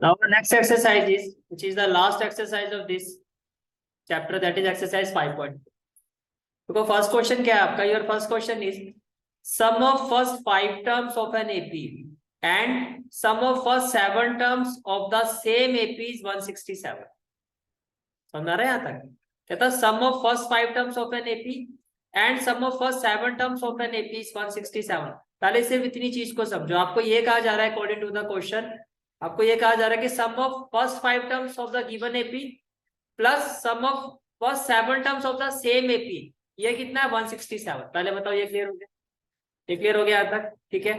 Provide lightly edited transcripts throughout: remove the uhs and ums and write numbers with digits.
Now the next exercise is, which is the last exercise of this chapter, that is exercise 5.2. देखो first question क्या है आपका? Your first question is sum of first 5 terms of an AP and sum of first 7 terms of the same AP is 167. समझ आ रहा है यहाँ तक? कहता sum of first 5 terms of an AP and sum of first 7 terms of an AP is 167. पहले सिर्फ इतनी चीज को समझो. आपको ये कहा जा रहा है अकॉर्डिंग टू द क्वेश्चन, आपको ये कहा जा रहा है कि sum of first 5 terms of the given AP plus sum of first 7 terms of the same AP, ये कितना है? 167. पहले बताओ ये क्लियर हो गया? ये क्लियर हो गया यहाँ तक? ठीक है.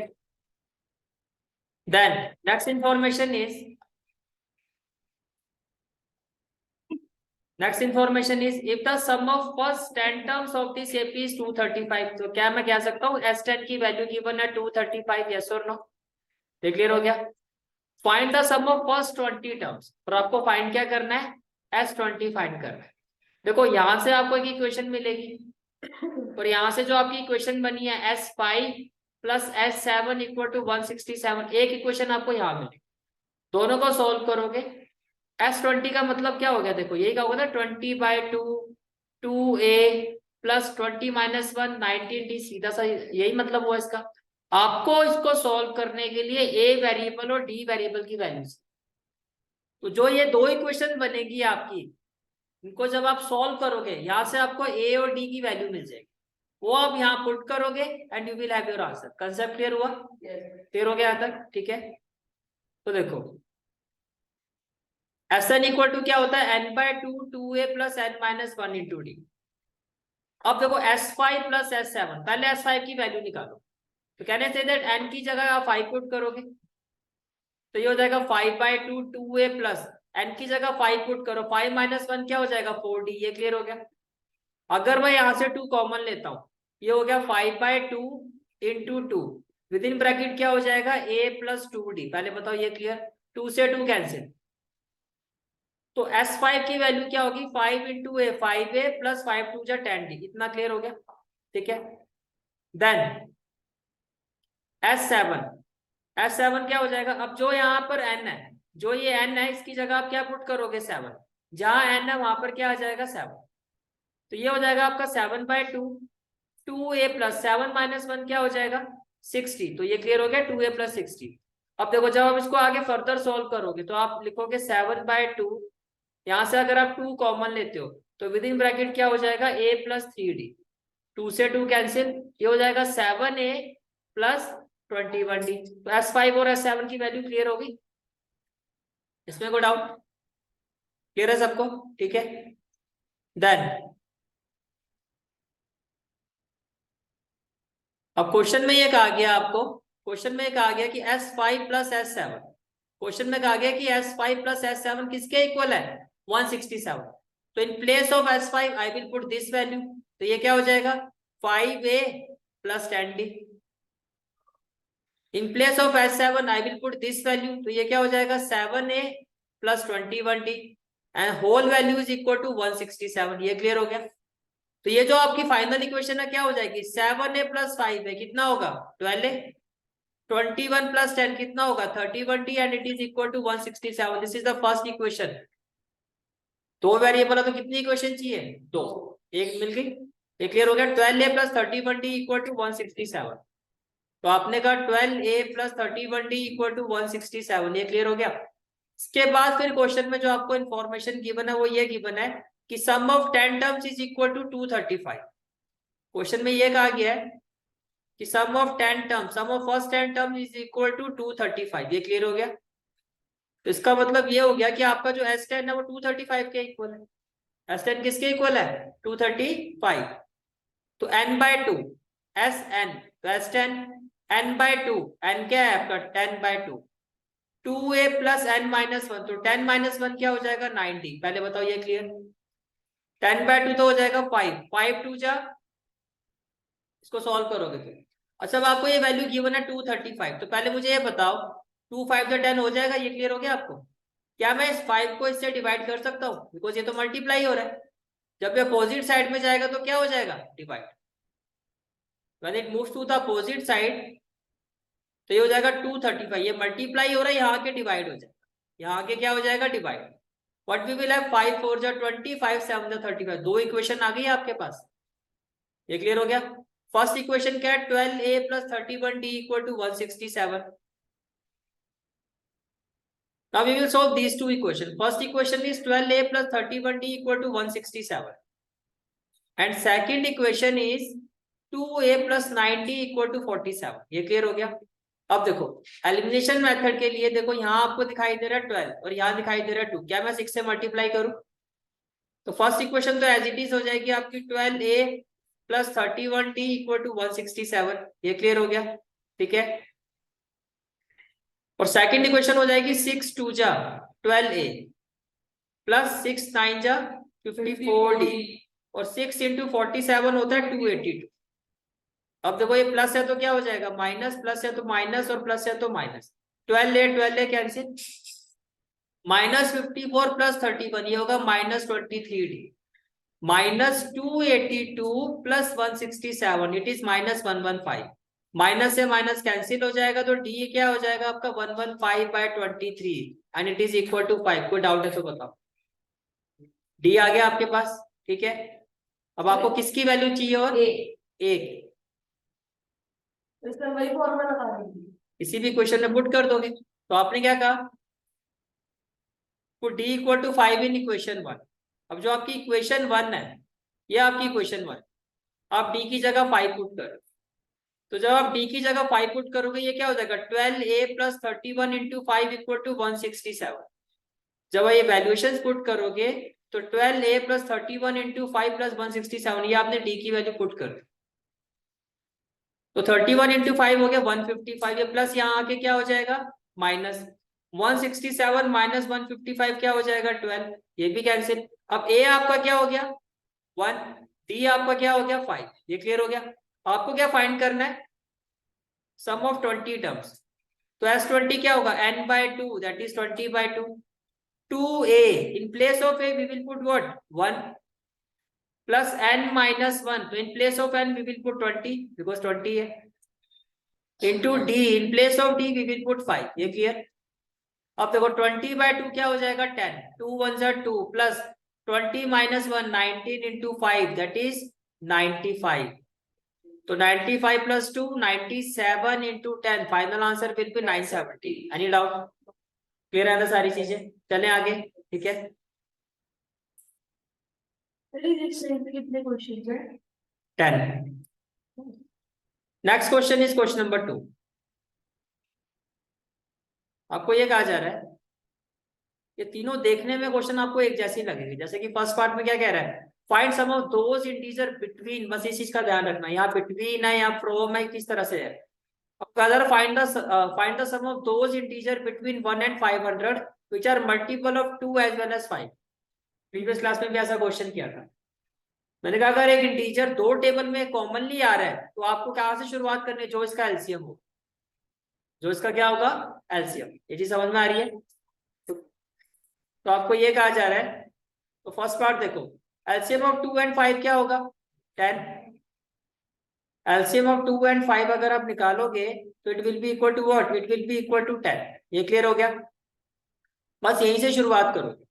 Then next information is if the sum of first 10 terms of this AP is 235. तो क्या मैं कह सकता हूँ S10 की वैल्यू गिवन है 235? यस और नो? ये क्लियर हो गया? Find the sum of first 20 terms. और आपको फाइंड क्या करना है? S20 फाइंड करना है. देखो यहां से आपको एक इक्वेशन मिलेगी और यहाँ से जो आपकी इक्वेशन बनी है S5 plus S7 equal to 167, एक इक्वेशन आपको यहाँ मिलेगी. दोनों को सॉल्व करोगे. S20 का मतलब क्या हो गया? देखो यही का होगा ना, 20/2 2a प्लस 20-1 19d. सीधा सा यही मतलब हुआ इसका. आपको इसको सॉल्व करने के लिए a वेरिएबल और d वेरिएबल की वैल्यूज, तो जो ये दो इक्वेशन बनेगी आपकी, इनको जब आप सॉल्व करोगे यहाँ से आपको a और d की वैल्यू मिल जाएगी. वो आप यहाँ पुट करोगे and you will have your answer. Concept clear हुआ? क्लियर हो गया यहाँ तक? ठीक है. तो देखो Sn इक्वल टू क्या होता है? n/2 2a plus n-1 into D. अब देखो S5 प्लस S7, पहले S5 की वैल्यू निकालो. तो कहने से दैट n की जगह आप 5 पुट करोगे तो ये हो जाएगा 5/2 2a प्लस n की जगह 5 पुट करो, 5-1 क्या हो जाएगा? 4d. ये क्लियर हो गया? अगर मैं यहाँ से 2 कॉमन लेता हूँ, ये हो गया 5/2 इंटू 2 विद इन ब्रैकेट क्या हो जाएगा? a plus 2d. पहले बताओ ये क्लियर? 2 से 2 कैंसिल. तो S5 की वैल्यू क्या होगी? 5 इंटू ए, 5a प्लस 5 2 10d. इतना क्लियर हो गया? ठीक है. देन S7 क्या हो जाएगा? अब जो यहाँ पर n है, जो ये n है, इसकी जगह आप क्या पुट करोगे? 7. जहां n है वहां पर क्या आ जाएगा? 7. तो ये हो जाएगा आपका 7/2 2a प्लस 7-1 क्या हो जाएगा? 60. तो ये क्लियर हो गया? 2a plus 60. अब देखो जब आप इसको आगे फर्दर सॉल्व करोगे तो आप लिखोगे 7/2, यहां से अगर आप 2 कॉमन लेते हो तो विद इन ब्रैकेट क्या हो जाएगा? a plus 3d. 2 से 2 कैंसिल, ये हो जाएगा 7a प्लस 21d. तो S5 और S7 की वैल्यू क्लियर होगी? इसमें कोई डाउट? क्लियर है सबको? ठीक है. देन अब क्वेश्चन में ये कहा गया आपको, क्वेश्चन में कहा गया कि S5 प्लस S7, क्वेश्चन में कहा गया कि S5 प्लस S7 किसके इक्वल है? 167. तो in place of S5 I will put this value. तो ये क्या हो जाएगा? 5a plus 10d. In place of S7 I will put this value. तो ये क्या हो जाएगा? 7a plus 21d and whole value is equal to 167. ये क्लियर हो गया? तो ये जो आपकी फाइनल इक्वेशन है क्या हो जाएगी? 7a प्लस 5a कितना होगा? 12a. 21 प्लस 10 कितना होगा? 31d and it is equal to 167. This is the first equation. दो वेरिएबल है तो कितनी इक्वेशन चाहिए? दो. एक मिल गई. ये क्लियर हो गया? 12a plus 31d equal to 167. तो आपने कहा 12a plus 31d equal to 167. ये क्लियर हो गया? इसके बाद फिर क्वेश्चन में जो आपको इन्फॉर्मेशन गिवन है वो ये गिवन है कि sum of 10 terms is equal to 235. Question में ये कहा गया है कि sum of 10 terms, sum of first 10 terms is equal to 235. ये क्लियर हो गया? तो इसका मतलब ये हो गया कि आपका जो S10 है वो 235 के इक्वल है. S10 किसके इक्वल है? 235. तो n/2 Sn, तो S10 n/2, n क्या है आपका? 10/2 2a प्लस n-1, तो 10-1 क्या हो जाएगा? 90. पहले बताओ ये क्लियर? 10/2 तो हो जाएगा 5, 5 2 जा, इसको सॉल्व करोगे तो. अच्छा अब आपको ये वैल्यू गिवन है 235. तो पहले मुझे ये बताओ 2 5 10 हो जाएगा? ये क्लियर हो गया आपको? क्या मैं इस 5 को इससे डिवाइड कर सकता हूँ? बिकॉज ये तो मल्टीप्लाई हो रहा है. जब ये अपोजिट साइड में जाएगा तो क्या हो जाएगा? Divide. When it moves to the opposite side तो ये हो जाएगा 235. ये मल्टीप्लाई हो रहा है, यहाँ के डिवाइड हो जाएगा. यहाँ आगे क्या हो जाएगा divide, what we will have 5 4 जा 20, 5 7 जा 35, दो इक्वेशन आ गई है आपके पास। ये क्लियर हो गया। फर्स्ट इक्वेशन क्या है, 12a plus 31d equal to 167. Now we will solve these two equations. First equation is 12a plus 31d equal to 167. And second equation is 2a plus 9d equal to 47. ये clear हो गया। अब देखो elimination method के लिए देखो यहाँ आपको दिखाई दे रहा है 12 और यहाँ दिखाई दे रहा है 2, क्या मैं 6 से मल्टीप्लाई करूं? तो फर्स्ट इक्वेशन तो एज इट इज हो जाएगी आपकी 12a plus 31d equal to 167। ये क्लियर हो गया, ठीक है। और सेकंड इक्वेशन हो जाएगी 6 2 जा 12a प्लस 6 9 जा 54d और 6 इंटू 47 होता है 282। अब देखो ये प्लस है तो क्या हो जाएगा माइनस, प्लस है तो माइनस और प्लस है तो minus, 12a cancel, minus 54 plus 31 ये होगा minus 23d, minus 282 plus 167 it is minus 115। Minus से माइनस कैंसिल हो जाएगा तो डी क्या हो जाएगा आपका 115/23 and it is equal to 5। कोई डाउट है तो बताओ। डी आ गया आपके पास, ठीक है। अब आपको किसकी वैल्यू चाहिए और एक वही फॉर्मूला लगा देंगे, किसी भी क्वेश्चन में पुट कर दोगे। तो आपने क्या कहा, put D equal to 5 in equation 1। अब जो आपकी इक्वेशन 1 है ये आपकी इक्वेशन 1, आप डी की जगह 5 पुट करो। तो जब आप डी की जगह 5 पुट करोगे ये क्या हो जाएगा 12a plus 31 into 5 equal to 167। जब ये वैल्यूएशन पुट करोगे तो 12a प्लस 31 इंटू 5 प्लस 167 ये आपने डी की वैल्यू पुट कर दी। तो 31 इंटू 5 हो गया 155, ये प्लस यहाँ आके क्या हो जाएगा माइनस 167 माइनस 155 क्या हो जाएगा 12, ये भी कैंसिल। अब a आपका क्या हो गया 1, d आपका क्या हो गया 5। ये क्लियर हो गया। आपको क्या फाइंड करना है, सम ऑफ 20 टर्म्स। तो S20 क्या होगा n/2 that is 20/2, 2a in place of a we will put what 1 plus n minus 1, तो in place of n we will put 20 because 20 है, into d in place of d we will put 5। ये clear. अब देखो 20/2 क्या हो जाएगा 10, 2 1 जा 2 plus 20 minus 1 19 into 5 that is 95। तो 95 plus 2 97 into 10 final answer will be 970। Any doubt? Clear है ना सारी चीजें? चलें आगे, ठीक है। कितने क्वेश्चन है? 10। Next question is question number 2। आपको ये कहा जा रहा है, ये तीनों देखने में क्वेश्चन आपको एक जैसी लगेगी। जैसे कि फर्स्ट पार्ट में क्या कह रहा है, find sum of those integer between, बस इस चीज का ध्यान रखना, यहाँ बिटवीन है यहाँ फ्रॉम है, किस तरह से है। अब कलर find the sum of those integer between 1 and 500 which are multiple of 2 as well as 5। Previous class में भी ऐसा क्वेश्चन किया था। मैंने कहा अगर एक इंटीजर दो टेबल में कॉमनली आ रहा है तो आपको कहाँ से शुरुआत करनी है, जो इसका एलसीएम हो, जो इसका क्या होगा एलसीएम। ये चीज समझ में आ रही है? तो आपको ये कहा जा रहा है, तो फर्स्ट पार्ट देखो, एलसीएम ऑफ 2 and 5 क्या होगा 10। एलसीएम ऑफ 2 and 5 अगर आप निकालोगे तो it will be equal to what, it will be equal to 10। ये क्लियर हो गया। बस यहीं से शुरुआत करोगे,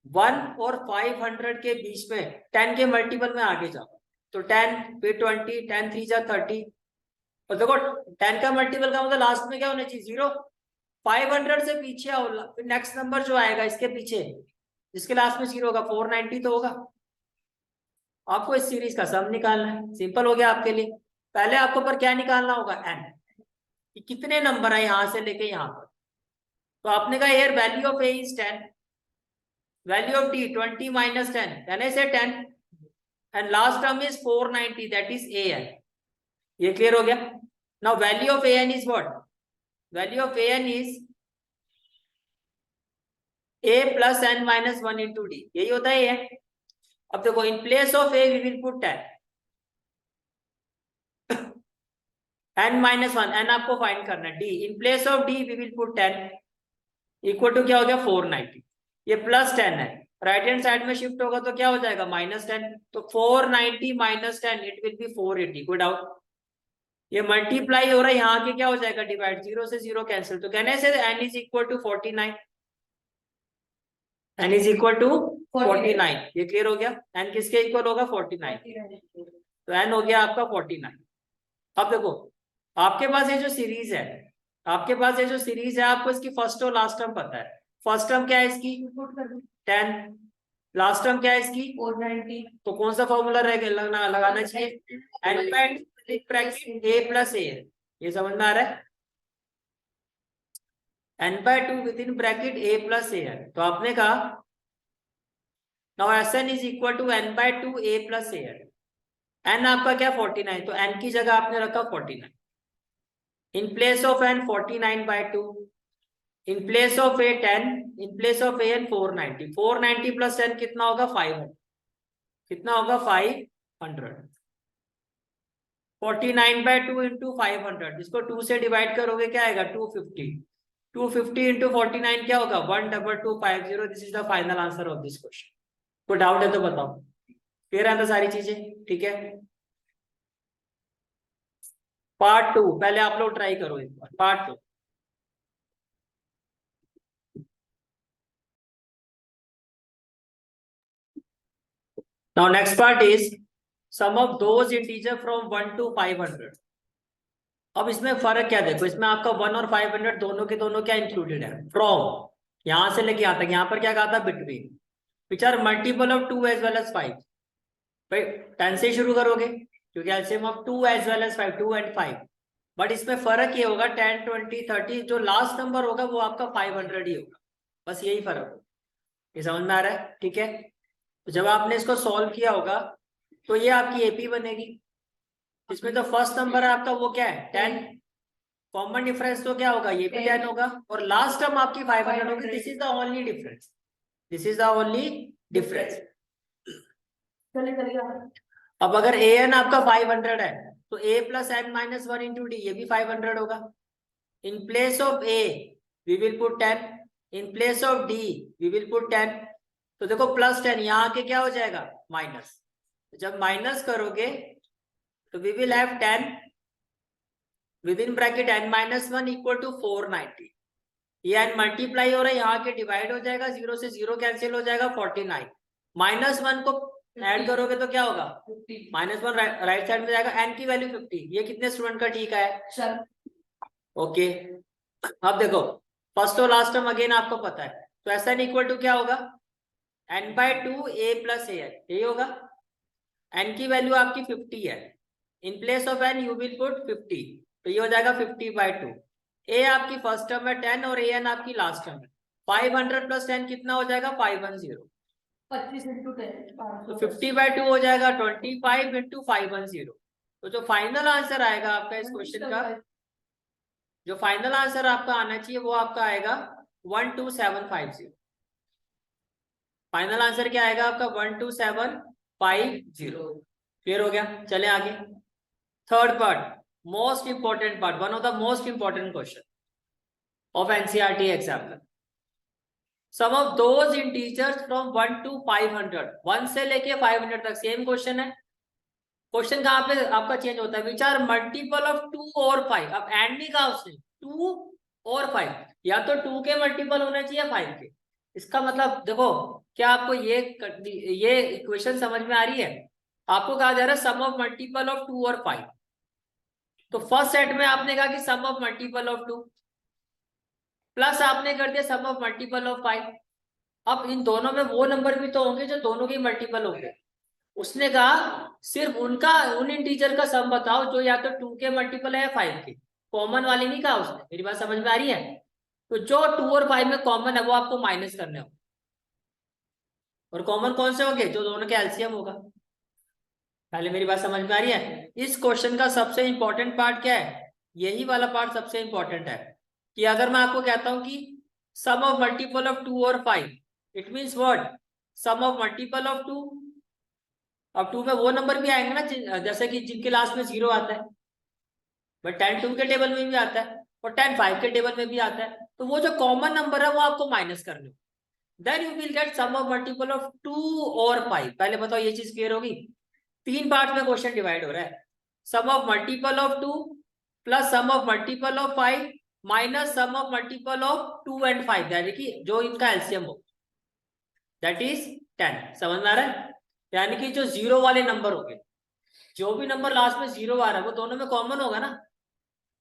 1 और 500 के बीच में 10 के मल्टीपल में आगे जाओ, तो 10 फिर 20, 10 3 जा 30। और देखो 10 का मल्टीपल का मतलब लास्ट में क्या होना चाहिए 0। 500 से पीछे आओ, नेक्स्ट नंबर जो आएगा इसके पीछे जिसके लास्ट में 0 होगा 490 तो होगा। आपको इस सीरीज का सम निकालना है, सिंपल हो गया आपके लिए। पहले आपको पर क्या निकालना होगा n, कि कितने नंबर है यहां से लेके यहां पर। तो आपने कहा here value of a is 10, value of d 20 minus 10, यानी से 10 and last term is 490 that is an। ये क्लियर हो गया। Now value of an is what, value of an is a plus n minus 1 into D, यही होता है ये। अब देखो in place of a we will put 10 n minus 1, n आपको फाइंड करना है, d in place of d we will put 10 equal to क्या हो गया 490। ये प्लस 10 है, राइट हैंड साइड में शिफ्ट होगा तो क्या हो जाएगा माइनस 10। तो 490 माइनस 10 इट विल बी 480। कोई डाउट? ये मल्टीप्लाई हो रहा है, यहाँ के क्या हो जाएगा डिवाइड, 0 से 0 कैंसिल, तो कहने से n is equal to 49। n is equal to 49। ये क्लियर हो गया? n किसके इक्वल होगा? 49। तो n हो गया आपका 49। अब देखो आपके पास ये जो सीरीज है, आपके पास ये जो सीरीज है, आपको इसकी फर्स्ट और लास्ट टर्म पता है। फर्स्ट टर्म क्या है इसकी? 10। लास्ट टर्म क्या है इसकी? 490। तो कौन सा फॉर्मूला लगाना चाहिए? n bracket a plus a। ये समझ में आ रहा है? n/2 within bracket a plus a है। तो आपने कहा now Sn is equal to n/2 a plus a है। n आपका क्या? 49। तो n की जगह आपने रखा 49। इन place of n 49/2, in place of a 10, in place of a n 490। 490 plus 10 कितना होगा? 500। कितना होगा? 500। 49/2 इंटू 500, इसको 2 से डिवाइड करोगे क्या आएगा? 250। 250 इंटू 49 क्या होगा? 12250। This is the final answer of this question. कोई डाउट है तो बताओ। क्लियर है तो सारी चीजें? ठीक है। पार्ट 2 पहले आप लोग ट्राई करो एक बार, part 2। Now next part is sum of those integer from 1 to 500। अब इसमें फर्क क्या देखो, इसमें आपका 1 और 500 दोनों के दोनों क्या इंक्लूडेड है? फ्रॉम, यहां से लेके यहाँ तक। यहाँ पर क्या कहा था? Between, which are multiple of 2 as well as 5। भाई 10 से शुरू करोगे क्योंकि LCM of 2 as well as 5, 2 and 5। But इसमें फर्क ये होगा 10, 20, 30 जो लास्ट नंबर होगा वो आपका 500 ही होगा। बस यही फर्क होगा। ये समझ में आ रहा है? ठीक है। तो जब आपने इसको सॉल्व किया होगा तो ये आपकी एपी बनेगी। इसमें तो फर्स्ट नंबर है आपका वो क्या है? 10। कॉमन डिफरेंस तो क्या होगा? ये भी 10 होगा और लास्ट टर्म आपकी 500 होगी। This is the only difference. This is the only difference. अब अगर ए एन आपका 500 है तो a plus N minus 1 into D, ये भी 500 होगा। In place of a we will put 10, in place of d we will put 10। तो देखो प्लस 10 यहाँ आके क्या हो जाएगा? माइनस। जब माइनस करोगे तो we will have 10 within bracket n minus 1 equal to 490। ये n मल्टीप्लाई हो रहा है, यहाँ के डिवाइड हो जाएगा, 0 से 0 कैंसिल हो जाएगा, 49। माइनस 1 को ऐड करोगे तो क्या होगा? माइनस 1 राइट साइड में जाएगा, n की वैल्यू 50। ये कितने स्टूडेंट का ठीक है? ओके। अब देखो फर्स्ट और लास्ट टर्म अगेन आपको पता है, तो ऐसा इक्वल टू क्या होगा? n/2 a प्लस a है, यही होगा। n की वैल्यू आपकी 50 है, इन place of n you will put 50। तो ये हो जाएगा 50/2। a आपकी फर्स्ट टर्म है 10 और an आपकी लास्ट टर्म है 500 प्लस 10 कितना हो जाएगा? 510। 25 इंटू 10, तो 50/2 हो जाएगा 25 इंटू 510। तो जो फाइनल आंसर आएगा आपका इस क्वेश्चन का, जो फाइनल आंसर आपका आना चाहिए वो आपका आएगा 12750। फाइनल आंसर क्या आएगा आपका? 12750। क्लियर हो गया? चले आगे। Third part, most important part, one of the most important question of NCERT exam. Sum of those integers from 1 to 500, 1 से लेके 500 तक सेम क्वेश्चन है। क्वेश्चन कहाँ पे आपका चेंज होता है? विच आर मल्टीपल ऑफ 2 और 5। अब एंड नहीं कहा उसने, 2 और 5, या तो 2 के मल्टीपल होने चाहिए 5 के। इसका मतलब देखो, क्या आपको ये इक्वेशन समझ में आ रही है? आपको कहा जा रहा है सम ऑफ मल्टीपल ऑफ 2 और 5। तो फर्स्ट सेट में आपने कहा कि sum of multiple of 2, plus आपने कर दिया सम ऑफ मल्टीपल ऑफ 5। अब इन दोनों में वो नंबर भी तो होंगे जो दोनों के मल्टीपल होंगे। उसने कहा सिर्फ उनका, उन इंटीजर का सम बताओ जो या तो 2 के मल्टीपल है या 5 के। कॉमन वाले नहीं कहा उसने। मेरी बात समझ में आ रही है? तो जो 2 और 5 में कॉमन है वो आपको माइनस करने होंगे। और कॉमन कौन से होंगे? जो दोनों के एलसीएम होगा। पहले मेरी बात समझ में आ रही है? इस क्वेश्चन का सबसे इंपॉर्टेंट पार्ट क्या है? यही वाला पार्ट सबसे इंपॉर्टेंट है कि अगर मैं आपको कहता हूं कि सम ऑफ मल्टीपल ऑफ 2 और 5, it means what? Sum of multiple of 2। अब 2 में वो नंबर भी आएंगे ना जैसे कि जिनके लास्ट में 0 आता है, बट 10 2 के टेबल में भी आता है और 10 5 के टेबल में भी आता है। तो वो जो कॉमन नंबर है वो आपको माइनस करने, then you will get sum of multiple of 2 और 5। पहले बताओ ये चीज क्लियर होगी? 3 पार्ट में क्वेश्चन डिवाइड हो रहा है। Sum of multiple of 2 plus sum of multiple of 5 minus sum of multiple of 2 and 5, यानी कि जो इनका एलसीएम हो। That is 10। समझ में आ रहा है? यानी कि जो जीरो वाले नंबर हो गए, जो भी नंबर लास्ट में जीरो आ रहा है वो दोनों में कॉमन होगा ना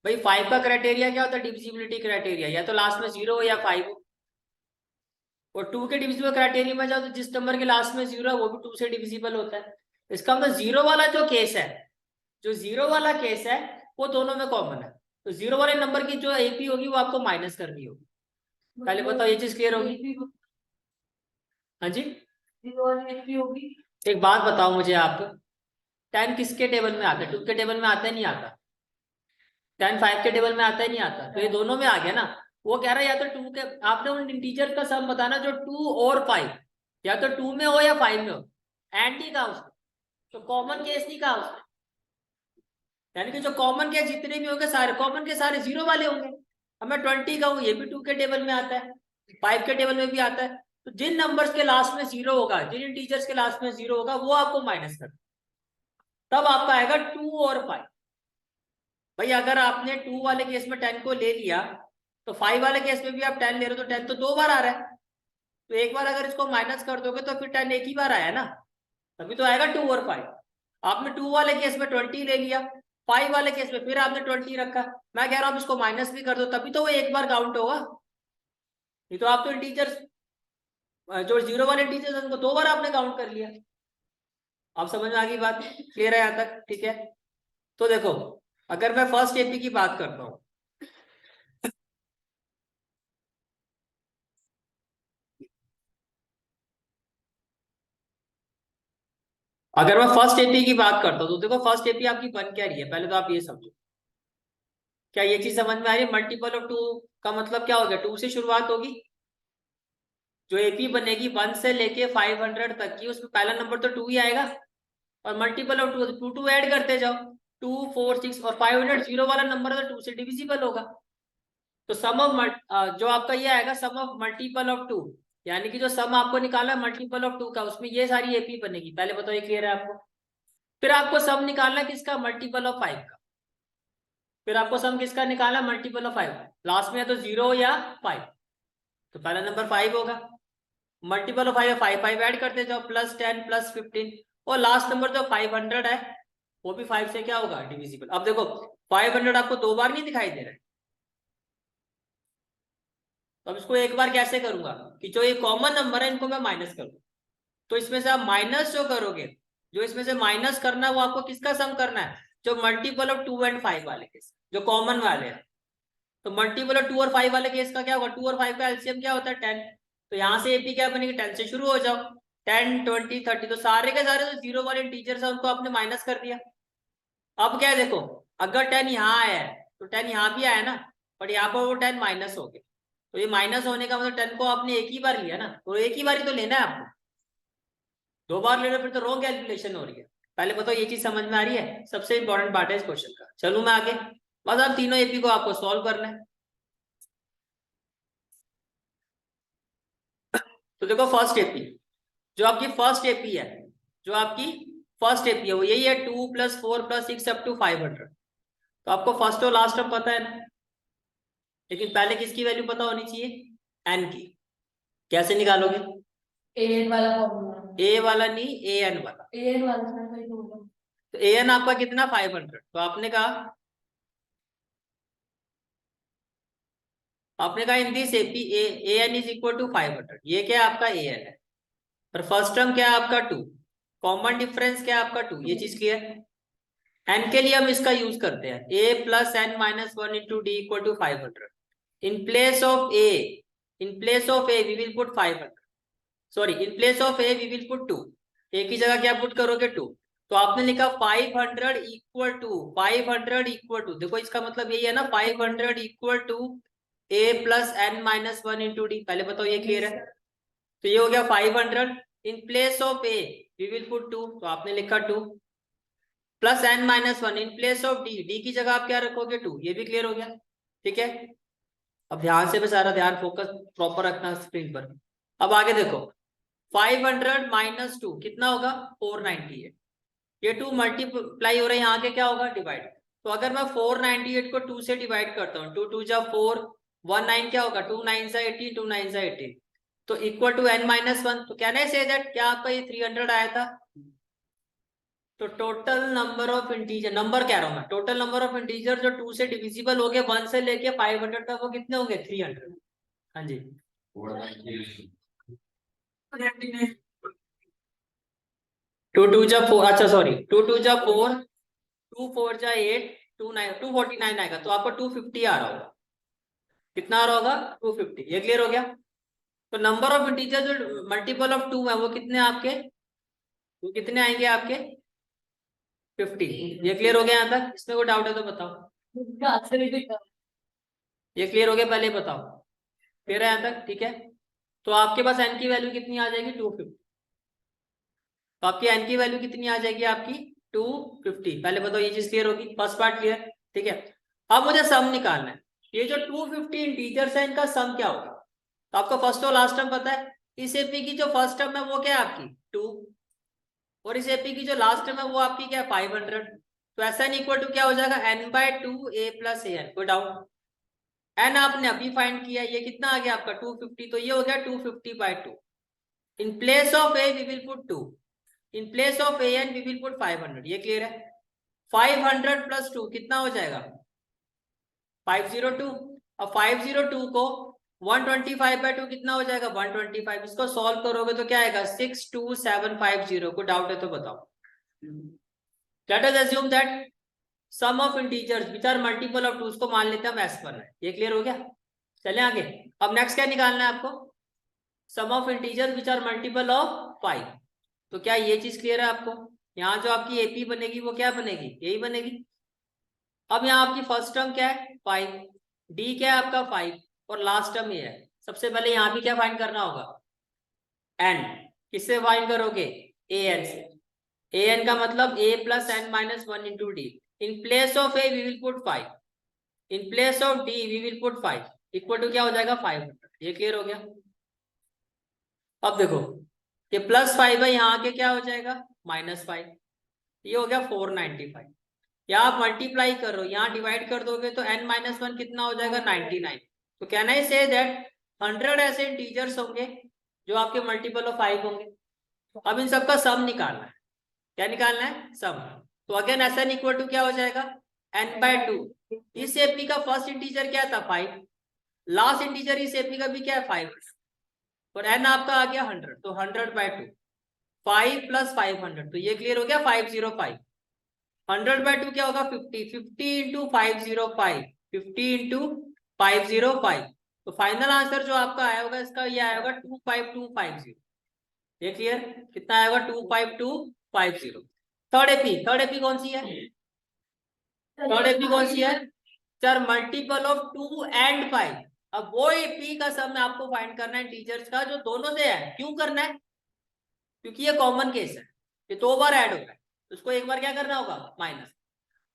भाई। 5 का क्राइटेरिया क्या होता है? डिविजिबिलिटी क्राइटेरिया, या तो लास्ट में 0 हो या 5 हो। और 2 के डिविजिबल क्राइटेरिया में जाओ तो जिस नंबर के लास्ट में 0 है वो भी 2 से डिविजिबल होता है। इसका मतलब जीरो वाला जो केस है, जो जीरो वाला केस है वो दोनों में कॉमन है। तो जीरो वाले नंबर की जो एपी होगी वो आपको माइनस करनी होगी। पहले बताओ ये चीज क्लियर होगी? हाँ जी, होगी। एक बात बताओ मुझे आप, 10 किसके टेबल में आता है? 2 के टेबल में आता है नहीं आता? 10 5 के टेबल में आता है नहीं आता? तो ये दोनों में आ गया ना। वो कह रहा है या तो 2 के, आपने उन इंटीजर का सम बताना जो 2 और 5, या तो 2 में हो या 5 में हो। एंड नहीं कहा उसने, तो कॉमन केस नहीं कहा उसने। यानी कि जो कॉमन केस जितने भी होंगे सारे कॉमन के सारे जीरो वाले होंगे। अब मैं 20 का हूँ, ये भी 2 के टेबल में आता है, 5 के टेबल में भी आता है। तो जिन नंबर्स के लास्ट में जीरो होगा, जिन इंटीजर्स के लास्ट में जीरो होगा, वो आपको माइनस कर, तब आपका आएगा 2 और 5। भाई अगर आपने 2 वाले केस में 10 को ले लिया, तो 5 वाले केस में भी आप 10 ले रहे हो, तो 10 तो 2 बार आ रहा है। तो एक बार अगर इसको माइनस कर दोगे तो फिर 10 एक ही बार आया ना, तभी तो आएगा 2 और 5। आपने 2 वाले केस में 20 ले लिया, 5 वाले केस में फिर आपने 20 रखा। मैं कह रहा हूं इसको माइनस भी कर दो तभी तो वो एक बार काउंट होगा। नहीं तो आप तो इंटीजर्स, जो जीरो वाले इंटीजर्स उनको 2 बार आपने काउंट कर लिया। आप समझ में आ गई बात? क्लियर है यहाँ तक? ठीक है। तो देखो, अगर मैं फर्स्ट एपी की बात करता हूँ, अगर मैं फर्स्ट एपी की बात करता हूँ तो देखो फर्स्ट एपी आपकी बन क्या रही है, पहले तो आप ये समझो। क्या ये चीज समझ में आ रही है? मल्टीपल ऑफ 2 का मतलब क्या हो गया? 2 से शुरुआत होगी। जो एपी बनेगी 1 से लेके 500 तक की, उसमें पहला नंबर तो 2 ही आएगा। और मल्टीपल ऑफ 2, 2 2 ऐड करते जाओ, 2 4 6 और 500 जीरो वाला नंबर है तो 2 से डिविजिबल होगा। तो सम ऑफ जो आपका ये आएगा सम ऑफ मल्टीपल ऑफ 2, यानी कि जो सम आपको निकालना है मल्टीपल ऑफ 2 का, उसमें ये सारी एपी बनेगी। पहले बताओ ये क्लियर है आपको? फिर आपको सम निकालना है किसका? मल्टीपल ऑफ 5 का। फिर आपको सम किसका निकालना है? Multiple of 5। लास्ट में या तो 0 या 5, तो पहला नंबर 5 होगा। मल्टीपल ऑफ 5 है 5 5 ऐड करते जाओ, +10 +15, और लास्ट नंबर जो 500 है वो भी 5 से क्या होगा? डिविजिबल। अब देखो 500 आपको 2 बार नहीं दिखाई दे रहा है, तो अब इसको एक बार कैसे करूंगा कि जो ये कॉमन नंबर है इनको मैं माइनस करूँ। तो इसमें से आप माइनस जो करोगे, जो इसमें से माइनस करना है वो आपको किसका सम करना है? जो मल्टीपल ऑफ 2 एंड 5 वाले केस, जो कॉमन वाले हैं। तो मल्टीपल ऑफ 2 और 5 वाले केस का क्या होगा? 2 और 5 का एलसीएम क्या होता है? 10। तो यहाँ से एपी क्या बनेगी? 10 से शुरू हो जाओ, 10 20 30, तो सारे के सारे जो जीरो वाले टीचर्स है उनको आपने माइनस कर दिया। अब क्या है देखो, अगर 10 यहाँ आया है तो 10 यहाँ भी आया ना, बट यहाँ पर वो 10 माइनस हो गया। तो ये माइनस होने का मतलब 10 को आपने एक ही बार लिया ना, तो एक ही बार ही तो लेना है आपको। 2 बार ले रहे हो फिर तो रॉन्ग कैलकुलेशन हो रही है। पहले बताओ ये चीज समझ में आ रही है? सबसे इंपॉर्टेंट पार्ट है इस क्वेश्चन का। चलूं मैं आगे, बस अब तीनों एपी को आपको सॉल्व करना है। तो देखो फर्स्ट एपी, जो आपकी फर्स्ट एपी है, जो आपकी फर्स्ट एपी है वो यही है 2 + 4 + 6 अप टू 500। तो आपको फर्स्ट और लास्ट टर्म पता है ना, लेकिन पहले किसकी वैल्यू पता होनी चाहिए? एन की। कैसे निकालोगे? एन वाला फॉर्मूला, ए वाला नहीं, ए एन वाला। एन वाला सर वही होगा। तो ए एन आपका कितना? 500। तो आपने कहा in this AP A N is equal to 500। ये क्या है? आपका ए एन है। पर फर्स्ट टर्म क्या है आपका? 2। कॉमन डिफरेंस क्या है आपका? 2। ये चीज क्लियर है? एन के लिए हम इसका यूज करते हैं a + n - 1 * d = 500। In place of a, we will put 500। Sorry, in place of a we will put 2। एक ही जगह क्या पुट करोगे? 2। तो आपने लिखा 500 = 500 = देखो इसका मतलब यही है ना, 500 = a + n - 1 * d। पहले बताओ ये क्लियर है? तो ये हो गया 500। इन place of a we will put 2, तो आपने लिखा 2 + n - 1 in place of d, d की जगह आप क्या रखोगे? 2। ये भी क्लियर हो गया? ठीक है। अब ध्यान से, सारा ध्यान फोकस प्रॉपर रखना स्क्रीन पर। अब आगे देखो, 500 - 2 कितना होगा? 498। ये 2 मल्टीप्लाई हो रहा है, यहाँ के क्या होगा? डिवाइड। तो अगर मैं 498 को 2 से डिवाइड करता हूँ, 2 2 जा 4, 1 9 क्या होगा? 2 9 सा 18, 2 9 सा 18। तो इक्वल टू n-1, तो कैन आई से दैट क्या आपका ये 300 आया था? तो total number of integer, number कह रहा हूं मैं, टोटल नंबर ऑफ इंटीजर जो 2 से डिविजिबल हो गए 1 से लेके 500 तक, वो कितने होंगे? 300। हाँ जी, 2 जा 4, अच्छा सॉरी, 2 जा 4, 2 4 जा 8, 249 आएगा, तो आपको 250 आ रहा होगा। कितना आ रहा होगा? 250। ये क्लियर हो गया? तो नंबर ऑफ इंटीजर जो मल्टीपल ऑफ 2 है वो कितने आपके, वो कितने आएंगे आपके? 50। ये क्लियर हो गया यहाँ तक? इसमें कोई डाउट है तो बताओ। ये क्लियर हो गया? पहले बताओ, क्लियर है यहाँ तक? ठीक है, तो आपके पास n की वैल्यू कितनी आ जाएगी? 250। तो आपकी n की वैल्यू कितनी आ जाएगी आपकी? 250। पहले बताओ, ये चीज क्लियर होगी? First part clear? ठीक है, अब मुझे सम निकालना है। ये जो 250 इंटीजर्स है, इनका सम क्या होगा? तो आपको फर्स्ट और लास्ट टर्म पता है। इस एपी की जो फर्स्ट टर्म है वो क्या है आपकी? 2, और इस एपी की जो लास्ट टर्म है वो आपकी क्या है? 500। तो ऐसा n इक्वल टू क्या हो जाएगा? n/2 a plus an। कोई डाउट? n आपने अभी फाइंड किया, ये कितना आ गया आपका? 250। तो ये हो गया 250/2। In place of a we will put 2, in place of an we will put 500। ये क्लियर है? 500 प्लस 2 कितना हो जाएगा? 502। अब 502 को 125/2 कितना हो जाएगा? 125। इसको सॉल्व करोगे तो क्या आएगा? 62750। को डाउट है तो बताओ। Let us assume that sum of integers which are multiple of 2, उसको मान लेते हैं हम s1 है। ये क्लियर हो गया? चलें आगे। अब नेक्स्ट क्या निकालना है आपको? Sum of integers which are multiple of 5। तो क्या ये चीज क्लियर है आपको? यहाँ जो आपकी एपी बनेगी वो क्या बनेगी? यही बनेगी। अब यहाँ आपकी फर्स्ट टर्म क्या है? 5, डी क्या है आपका? 5, और लास्ट टर्म ये है। सबसे पहले यहाँ भी क्या फाइंड करना होगा? एन। किससे फाइंड करोगे? ए एन से। ए एन का मतलब A plus N minus 1 into D. In place of A we will put 5, in place of D we will put 5, equal to क्या हो जाएगा? 500। ये क्लियर हो गया? अब देखो, ये +5 है, यहाँ के क्या हो जाएगा? -5। ये हो गया 495। या आप मल्टीप्लाई करो, यहाँ डिवाइड कर दोगे तो n-1 कितना हो जाएगा? 99। तो कैन आई से दैट 100 ऐसे इंटीजर्स होंगे जो आपके मल्टीपल ऑफ 5 होंगे। अब इन सबका सम निकालना है। क्या निकालना है? सम। तो अगेन Sn इक्वल टू क्या हो जाएगा? n/2। इस एपी का फर्स्ट इंटीजर क्या था? 5। लास्ट इंटीजर इस एपी का भी क्या है? 5। और n आपका आ गया 100, तो 100/2, 5 + 500। तो ये क्लियर हो गया? 505। 100/2 क्या होगा? 50। 50 इंटू 505, 50 इंटू 505। तो फाइनल आंसर जो आपका आया होगा इसका, ये आया होगा 25250। ये क्लियर? कितना आएगा? 25250। थर्ड एपी कौन सी है? थर्ड एपी कौन सी है? Sir multiple of 2 and 5। अब वो एपी का सम आपको फाइंड करना है टीचर्स का जो दोनों से है। क्यों करना है? क्योंकि ये कॉमन केस है, ये 2 बार ऐड होगा, तो उसको एक बार क्या करना होगा? माइनस।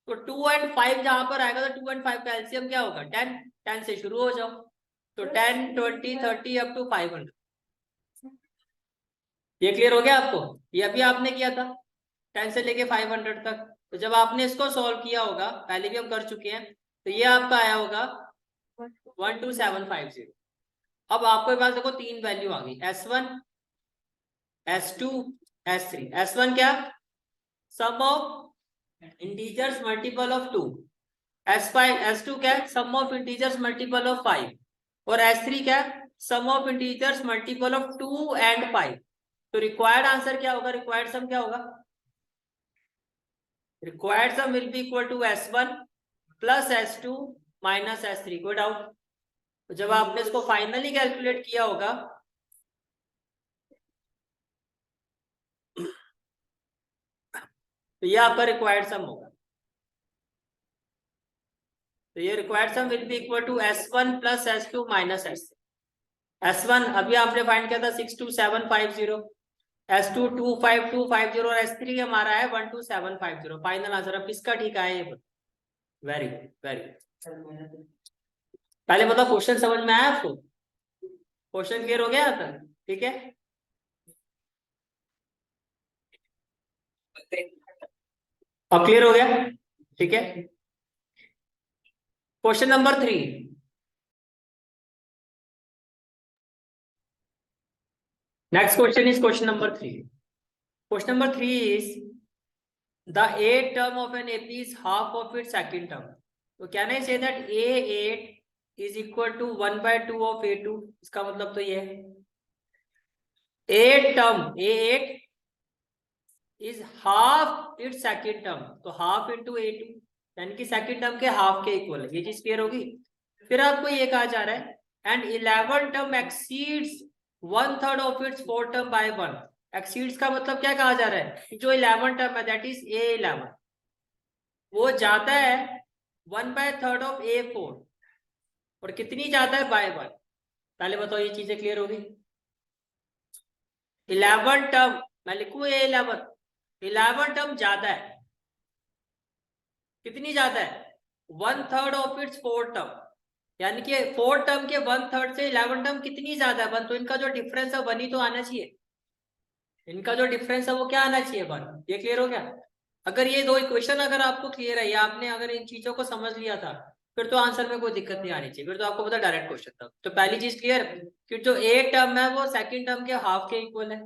तो 2 एंड 5 जहां पर आएगा तो 2 एंड 5 का एलसीएम क्या होगा? 10। 10 से शुरू हो जाओ, तो 10 20 30 अप टू 500। ये क्लियर हो गया आपको? ये अभी आपने किया था 10 से लेके 500 तक। तो जब आपने इसको सॉल्व किया होगा, पहले भी हम कर चुके हैं, तो ये आपका आया होगा 12750। अब आपके पास देखो 3 वैल्यू आ गई, S1 S2 S3। S1 क्या? Sum of integers multiple of 2। S5 S2 क्या? Sum of integers multiple of 5। और S3 क्या? Sum of integers multiple of 2 and 5। तो रिक्वायर्ड आंसर क्या होगा? रिक्वायर्ड सम क्या होगा? Required sum will be equal to S1 plus S2 minus S3। कोई doubt? तो जब आपने इसको फाइनली कैलकुलेट किया होगा, तो ये आपका रिक्वायर्ड सम होगा। तो ये required sum will be equal to S1 plus S2 minus S3। S1 अभी आपने फाइंड किया था 62750, S2 25250, और S3 हमारा है 12750। फाइनल आंसर अब किसका ठीक आया ये? Very good, very good. पहले बताओ क्वेश्चन समझ में आया आपको? क्वेश्चन क्लियर हो गया यहाँ तक? ठीक है, अब क्लियर हो गया? ठीक है, question number 3। Next question is question number 3. Question number 3 is the eighth term of an AP is half of its second term. So can I say that A8 is equal to 1/2 of A2? इसका मतलब तो ये है eighth term A8 is half its second term, तो half into A2 यानी कि second term के half के इक्वल है। ये चीज क्लियर होगी। फिर आपको ये कहा जा रहा है and 11 term exceeds 1/3 of its 4 term by 1। Exceeds का मतलब क्या कहा जा रहा है, जो 11 टर्म है दैट इज A11 वो जाता है 1/3 ऑफ A4 और कितनी जाता है बाय 1। पहले बताओ ये चीजें क्लियर होगी। 11 टर्म मैं लिखूं A11 11 टर्म जाता है, कितनी जाता है 1/3 ऑफ इट्स 4 टर्म, यानी कि 4 टर्म के 1/3 से 11 टर्म कितनी ज्यादा है 1। तो इनका जो डिफरेंस है 1 ही तो आना चाहिए, इनका जो डिफरेंस है वो क्या आना चाहिए 1। ये क्लियर हो गया। अगर ये दो इक्वेशन अगर आपको क्लियर है या आपने अगर इन चीजों को समझ लिया था फिर तो आंसर में कोई दिक्कत नहीं आनी चाहिए, फिर तो आपको पता डायरेक्ट क्वेश्चन था। तो पहली चीज क्लियर कि जो ए टर्म है वो सेकंड टर्म के हाफ के इक्वल है।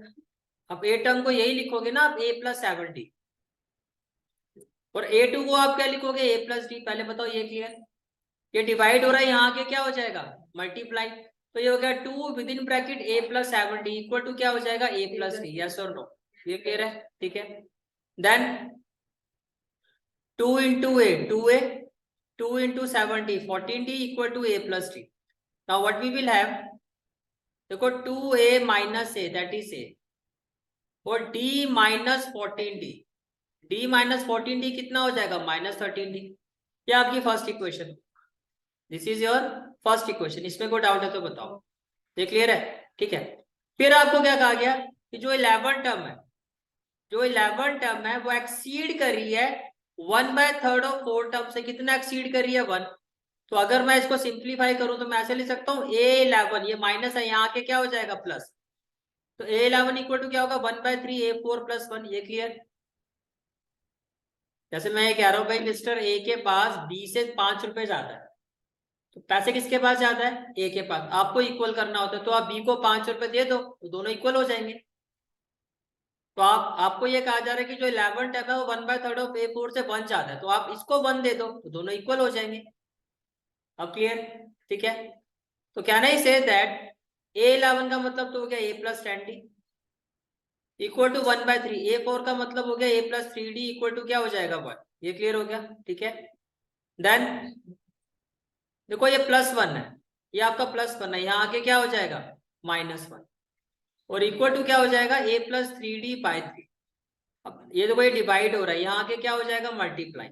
अब ए टर्म को यही लिखोगे ना आप A+7D और A2 को आप क्या लिखोगे A+D। पहले बताओ ये क्लियर। ये डिवाइड हो रहा है यहाँ के क्या हो जाएगा मल्टीप्लाई, तो ये हो गया 2 within bracket A+7D equal to क्या हो जाएगा A+D। यस और नो, ये क्लियर है, ठीक है। Then 2 into A 2A 2 into 7D 14D equal to A+D। now what we will have, देखो 2A minus A that is A और D minus 14D D minus 14D कितना हो जाएगा -13D। ये आपकी first equation, this is your first equation. इसमें कोई doubt है तो बताओ, ये क्लियर है, ठीक है। फिर आपको क्या कहा गया कि जो 11 टर्म है, जो 11 टर्म है वो एक्सीड कर रही है 1/3 ऑफ 4 टर्म से। कितना एक्सीड कर रही है 1। तो अगर मैं इसको सिंप्लीफाई करूं तो मैं ऐसे लिख सकता हूँ A11 ये माइनस है यहाँ के क्या हो जाएगा प्लस, तो A11 इक्वल टू क्या होगा 1/3 A4 + 1। ये क्लियर। जैसे मैं ये कह रहा हूँ भाई मिस्टर ए के पास B से 5 रुपए ज्यादा है, तो पैसे किसके पास ज्यादा है ए के पास। आपको इक्वल करना होता है तो आप B को 5 रुपए दे दो तो दोनों इक्वल हो जाएंगे। तो आपको ये कहा जा रहा है कि जो 11 टर्म है वो 1/3 ऑफ A4 से 1 ज्यादा है, तो आप इसको 1 दे दो तो दोनों इक्वल हो जाएंगे। अब क्लियर, ठीक है। तो can I say that A11 का मतलब तो हो गया A+10D इक्वल टू 1/3। A4 का मतलब हो गया A+3D इक्वल टू क्या हो जाएगा 1। ये क्लियर हो गया, ठीक है। देन देखो ये +1 है, ये आपका +1 है, यहाँ आके क्या हो जाएगा -1 और इक्वल टू क्या हो जाएगा A+3D/3। अब ये देखो ये डिवाइड हो रहा है, यहाँ आके क्या हो जाएगा मल्टीप्लाई,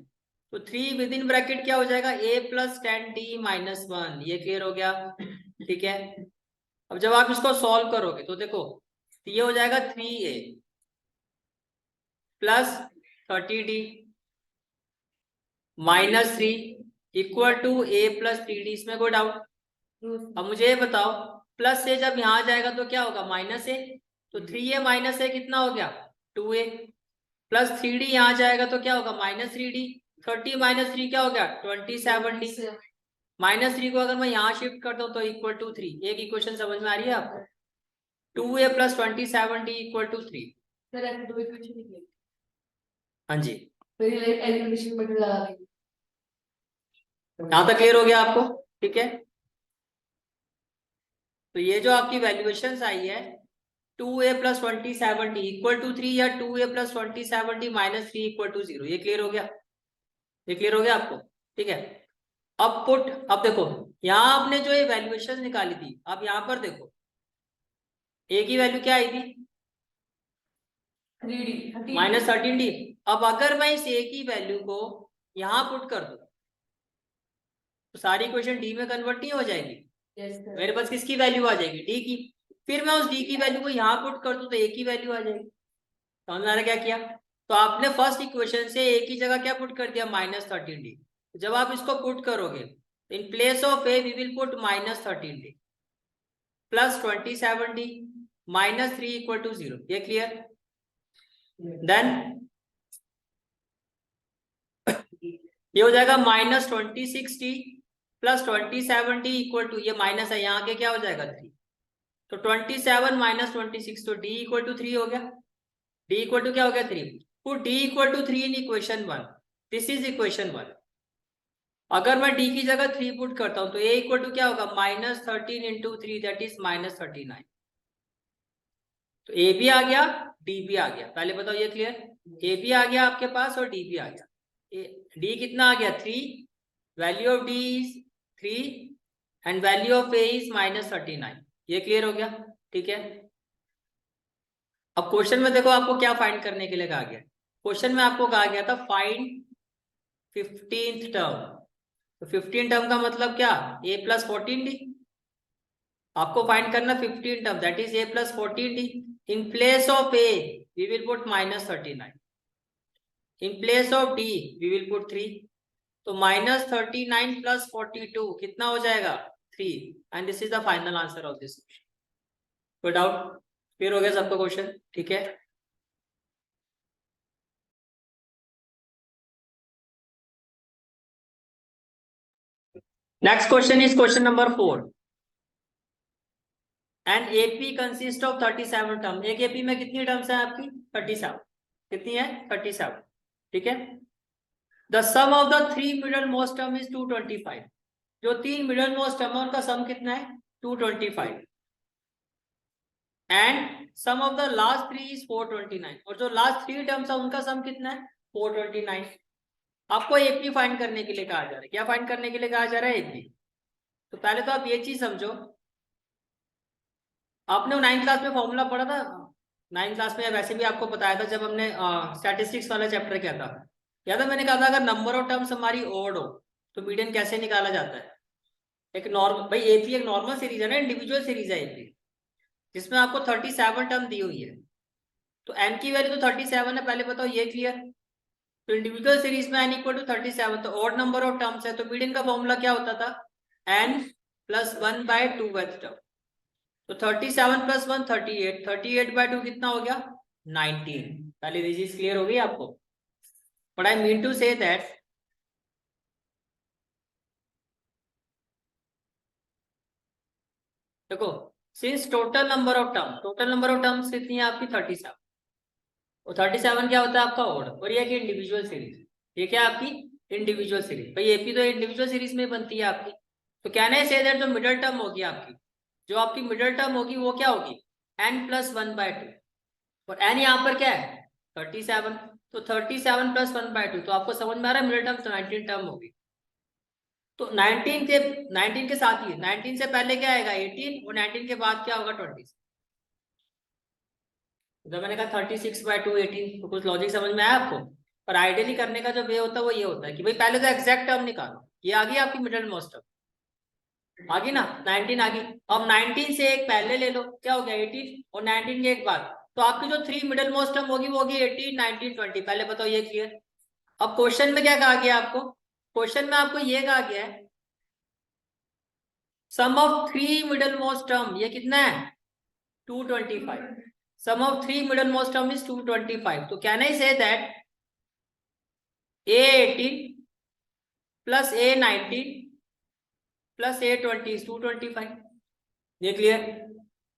तो 3 विद इन ब्रैकेट क्या हो जाएगा A+10D-1। ये क्लियर हो गया, ठीक है। अब जब आप इसको सॉल्व करोगे तो देखो ये हो जाएगा 3A + 30D -3 equal to A+3D। इसमें कोई डाउट। अब मुझे ये बताओ प्लस से जब यहाँ जाएगा तो क्या होगा -A, तो 3A -A कितना हो गया 2A + 3D यहाँ जाएगा तो क्या होगा -3D 30 - 3 क्या हो गया 27D -3 को अगर मैं यहाँ शिफ्ट करता हूँ तो इक्वल टू 3। एक इक्वेशन समझ में आ रही है आपको, 2A + 27D इक्वल टू 3। फिर ऐसे दो इक्वेशन निकलेगी, हाँ जी, फिर एलिमिनेशन मेथड लगा देंगे। यहाँ तक क्लियर हो गया आपको, ठीक है। तो ये जो आपकी वैल्यूएशन आई है 2A + 27D इक्वल टू 3 या 2A + 27D -3 इक्वल टू 0। ये क्लियर हो गया, ये क्लियर हो गया आपको, ठीक है। अब देखो यहाँ आपने जो ये वैल्यूएशन निकाली थी, अब यहाँ पर देखो ए की वैल्यू क्या आई थी 3D -13D। अब अगर मैं इस ए की वैल्यू को यहाँ पुट कर दूं तो सारी इक्वेशन डी में कन्वर्ट नहीं हो जाएगी। मेरे पास किसकी वैल्यू आ जाएगी डी की। फिर मैं उस डी की वैल्यू को यहाँ पुट कर दूं तो ए की वैल्यू आ जाएगी। समझ में आ रहा क्या किया, तो आपने फर्स्ट इक्वेशन से ए की जगह क्या पुट कर दिया -13D। जब आप इसको पुट करोगे in place of A we will put -13D + 27D -3 equal to 0। ये क्लियर। देन ये हो जाएगा -26D + 27D इक्वल टू, ये माइनस है यहाँ के क्या हो जाएगा 3। तो 27 माइनस 26, तो डी इक्वल टू 3 हो गया। डी इक्वल टू क्या हो गया 3। पुट डी इक्वल टू 3 इन इक्वेशन 1। This is equation 1। अगर मैं डी की जगह 3 पुट करता हूं तो ए इक्वल टू क्या होगा -13 इंटू 3 दैट इज -39। तो ए भी आ गया डी भी आ गया। पहले बताओ ये क्लियर। ए भी आ गया आपके पास और डी भी आ गया। डी कितना आ गया 3, value of D is 3 and value of A is -39। ये क्लियर हो गया, ठीक है। अब क्वेश्चन में देखो आपको क्या फाइंड करने के लिए कहा गया। क्वेश्चन में आपको कहा गया था फाइंड 15th टर्म। तो 15 टर्म का मतलब क्या, a प्लस 14d। आपको फाइंड करना 15 term that is a plus 14d। In place of a we will put -39, in place of d we will put 3। तो -39 प्लस 42 कितना हो जाएगा 3 and this is the final answer of this. कोई doubt, clear हो गया सबका question, ठीक है। Next question is question number 4। And AP consist of 37 term. एक एपी में कितनी टर्म्स है आपकी 37। कितनी है 37, ठीक है। The sum of the 3 middle most term is 225। जो 3 मिडल मोस्ट टर्म है उनका सम कितना है 225 and sum of the last 3 is 429। और जो लास्ट 3 टर्म्स है उनका सम कितना है 429। आपको एपी फाइंड करने के लिए कहा जा रहा है। क्या फाइंड करने के लिए कहा जा रहा है एपी। तो पहले तो आप ये चीज समझो, आपने 9th क्लास में फॉर्मूला पढ़ा था। 9th क्लास में वैसे भी आपको बताया था जब हमने स्टैटिस्टिक्स वाला चैप्टर किया था। याद है मैंने कहा था अगर नंबर ऑफ टर्म्स हमारी ओड हो तो मीडियन कैसे निकाला जाता है। एक नॉर्मल, भाई एपी एक नॉर्मल सीरीज है ना, इंडिविजुअल सीरीज है एपी, जिसमें आपको 37 टर्म दी हुई है। तो एन की वैल्यू तो 37 है, पहले बताओ ये क्लियर। तो इंडिविजुअल सीरीज में एन इक्वल टू 37, तो ओड नंबर ऑफ टर्म्स है तो मीडियन का फॉर्मूला क्या होता था एन प्लस 1/2 टर्म। तो 37 प्लस 1 38, 38/2 कितना हो गया 19। पहले ये चीज क्लियर हो गई आपको। But I mean to say that देखो since total number of terms कितनी है आपकी 37। और 37 क्या होता है आपका ओड, और ये कि इंडिविजुअल सीरीज। ये क्या आपकी इंडिविजुअल सीरीज, भाई एपी तो इंडिविजुअल सीरीज में बनती है आपकी। तो कहना है से दैट जो मिडिल टर्म होगी आपकी, जो आपकी मिडिल टर्म होगी वो क्या होगी n प्लस 1/2। और n यहाँ पर क्या है 37। तो 37 प्लस 1/2, तो आपको समझ में आ रहा है मिडिल टर्म तो 19 टर्म होगी। तो 19 के साथ ही 19 से पहले क्या आएगा 18 और 19 के बाद क्या होगा 20। जब मैंने कहा 36/2 18, तो कुछ लॉजिक समझ में आया आपको। पर आइडियली करने का जो वे होता है वो ये होता है कि भाई पहले तो एग्जैक्ट टर्म निकालो। ये आ गई आपकी मिडिल मोस्ट टर्म, आ गई ना 19 आ गई। अब 19 से एक पहले ले लो क्या हो गया 18 और 19 के एक बाद, तो आपकी जो 3 मिडिल मोस्ट टर्म होगी वो होगी 18 19 20। पहले बताओ ये क्लियर। अब क्वेश्चन में क्या कहा गया आपको, क्वेश्चन में आपको ये कहा गया है sum of 3 middle most term, ये कितना है 225। Sum of 3 middle most term is 225। तो can I say that a18 plus a19 plus a20 is 225। ये क्लियर।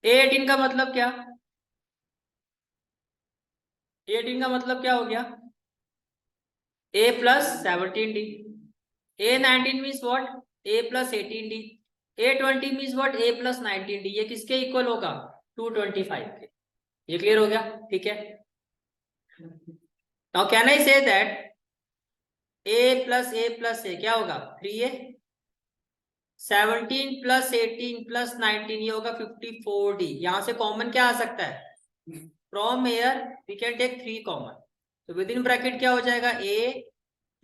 a18 का मतलब क्या, a18 का मतलब क्या हो गया a plus 17d। a19 means what a plus 18d। a20 means what a plus 19d। ये किसके इक्वल होगा 225 के। ये क्लियर हो गया, ठीक है। Now can I say that a plus a क्या होगा 3a, 17 प्लस 18 प्लस 19 ये होगा 54d। यहां से कॉमन क्या आ सकता है from here we can take 3 common. तो विद इन ब्रैकेट क्या हो जाएगा a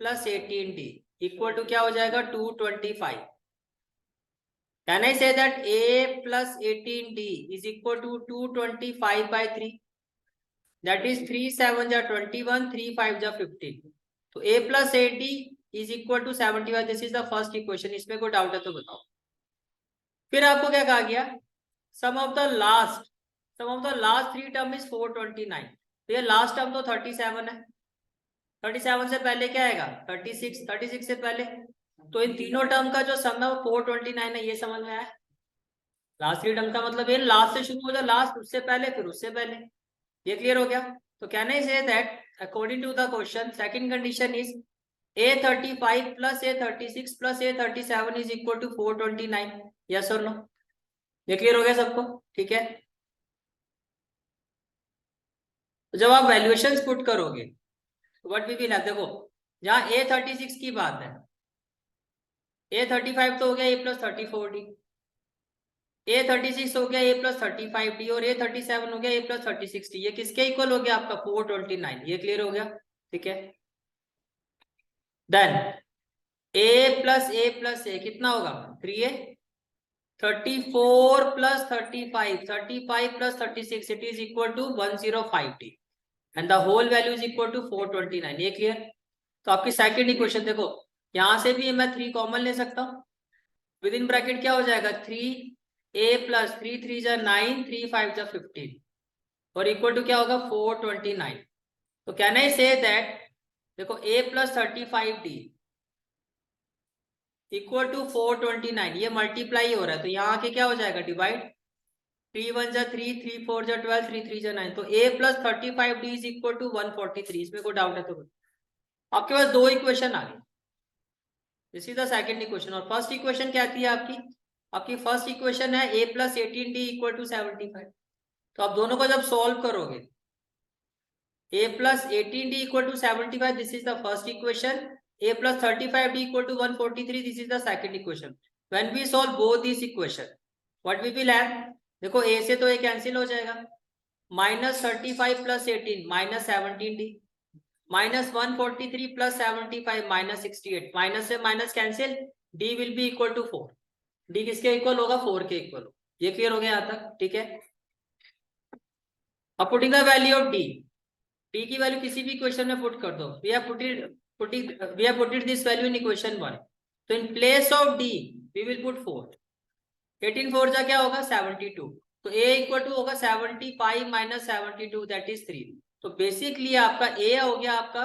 plus 18d equal to क्या हो जाएगा 225। Can I say that a plus 18d is equal to 225/3 that is 3 7 जा 21 3 5 जा 15। तो a plus 80 is equal to 75। This is the first equation. इसमें कोई डाउट है तो बताओ। फिर आपको क्या कहा गया sum of the last 3 term is 429। तो ये लास्ट टर्म तो 37 है, 37 से पहले क्या आएगा 36 से पहले। तो इन तीनों टर्म का जो सम है वो 429 है। ये समझ में आया। लास्ट 3 टर्म का मतलब ये लास्ट से शुरू हो जाए, लास्ट उससे पहले फिर उससे पहले। ये क्लियर हो गया? तो can I say that according to the question second condition is A35 plus A36 plus A37 is equal to 429. Yes or no? ये क्लियर हो गया सबको? ठीक है। तो जब आप वैल्यूएशंस पुट करोगे व्हाट वी विल हैव, देखो जहां A36 की बात है, A35 तो हो गया A+34D, A36 हो गया A+35D और A37 हो गया A+36D। ये किसके इक्वल हो गया? आपका 429। ये क्लियर हो गया? ठीक है। देन A+A+A कितना होगा? 3A। 34 plus 35, 35 plus 36, it is equal to 105D and the whole value is equal to 429. ये क्लियर? तो आपकी सेकंड इक्वेशन देखो, यहां से भी मैं 3 कॉमन ले सकता हूं, विद इन ब्रैकेट क्या हो जाएगा? 3A plus 3 3 जा 9, 3 5 जा 15 और इक्वल टू क्या होगा? 429। तो कैन आई से दैट, देखो A+35D इक्वल टू 429, ये मल्टीप्लाई हो रहा है तो यहाँ के क्या हो जाएगा? डिवाइड। 3 1 जा 3, 3 4 जा 12, 3 3 जा 9, तो A+35D इज इक्वल टू 143। इसमें कोई डाउट है तो आपके पास दो इक्वेशन आ गई। This is the second equation. और फर्स्ट इक्वेशन क्या आती है आपकी? आपकी फर्स्ट इक्वेशन है A+18D इक्वल टू 75। तो आप दोनों को जब सॉल्व करोगे, A+18D equal to 75, this is the first equation. A+35D equal to 143, this is the second equation. When we solve both this equation what we will have, देखो A से तो A cancel हो जाएगा, -35 प्लस 18 -17D, -143 प्लस 75 -68, माइनस से minus cancel, D will be equal to 4। D किसके इक्वल होगा? 4 के इक्वल। ये क्लियर हो गया यहाँ तक? ठीक है। अब putting the value of D की वैल्यू किसी भी इक्वेशन में पुट कर दो। We have putted this value in equation 1। तो in place of D we will put 4। 18 4 जा क्या होगा? 72। तो A इक्वल टू होगा 75 माइनस 72, दैट इज 3। तो बेसिकली आपका A हो गया, आपका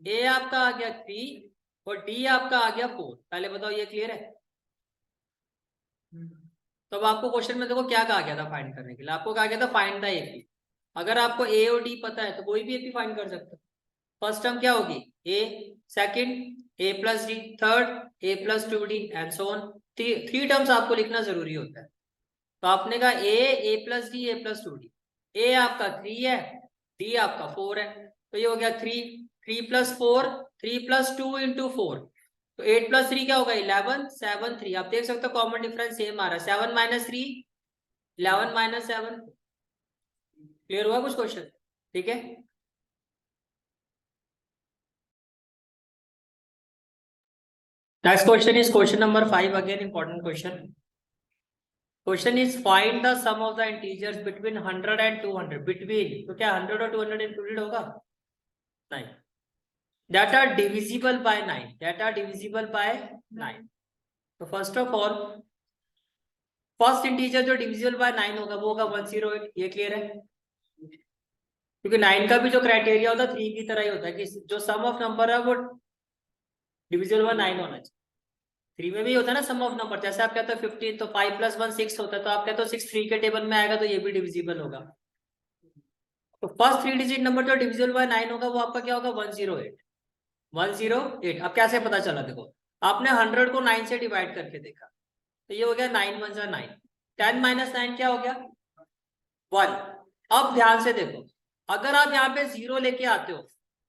A आपका आ गया 3 और D आपका आ गया 4। पहले बताओ ये क्लियर है? तो अब आपको क्वेश्चन में देखो क्या कहा गया था फाइंड करने के लिए, आपको कहा गया था फाइंड द AP। अगर आपको A और D पता है तो कोई भी AP फाइंड कर सकते हो। फर्स्ट टर्म क्या होगी? A, second A+D, third A+2D and so on. 3 terms आपको लिखना जरूरी होता है। तो आपने कहा A+D A+2D। A आपका 3 है, D आपका 4 है, तो ये हो गया 3 3 + 4, 3 + 2 × 4, तो 8 + 3 क्या होगा? 11 7 3। आप देख सकते हो कॉमन डिफरेंस सेम आ रहा है, 7 - 3 11 - 7। क्लियर हुआ कुछ क्वेश्चन? ठीक है। Next question is question number 5, again important question. Question is find the sum of the integers between 100 and 200. Between, तो क्या 100 और 200 इंक्लूडेड होगा? नहीं। That are divisible by 9. That are divisible by 9. तो first of all first integer जो divisible by 9 होगा वो होगा 108। ये क्लियर है? क्योंकि 9 का भी जो क्राइटेरिया होता है 3 की तरह ही होता है कि जो सम ऑफ नंबर है वो डिविजिबल बाय 9 होना चाहिए। 3 में भी होता है ना सम ऑफ नंबर, जैसे आप कहते हो 15 तो 5 + 1 6 होता है, तो आप कहते हो 6 3 के टेबल में आएगा तो ये भी डिविजिबल होगा। तो फर्स्ट 3 डिजिट नंबर जो डिविजिबल बाय 9 होगा वो आपका क्या होगा? 108। 108। अब कैसे पता चला? देखो आपने 100 को 9 से डिवाइड करके देखा तो ये हो गया 9 1 9। 10 - 9 क्या हो गया? 1। अब ध्यान से देखो, अगर आप यहाँ पे 0 लेके आते हो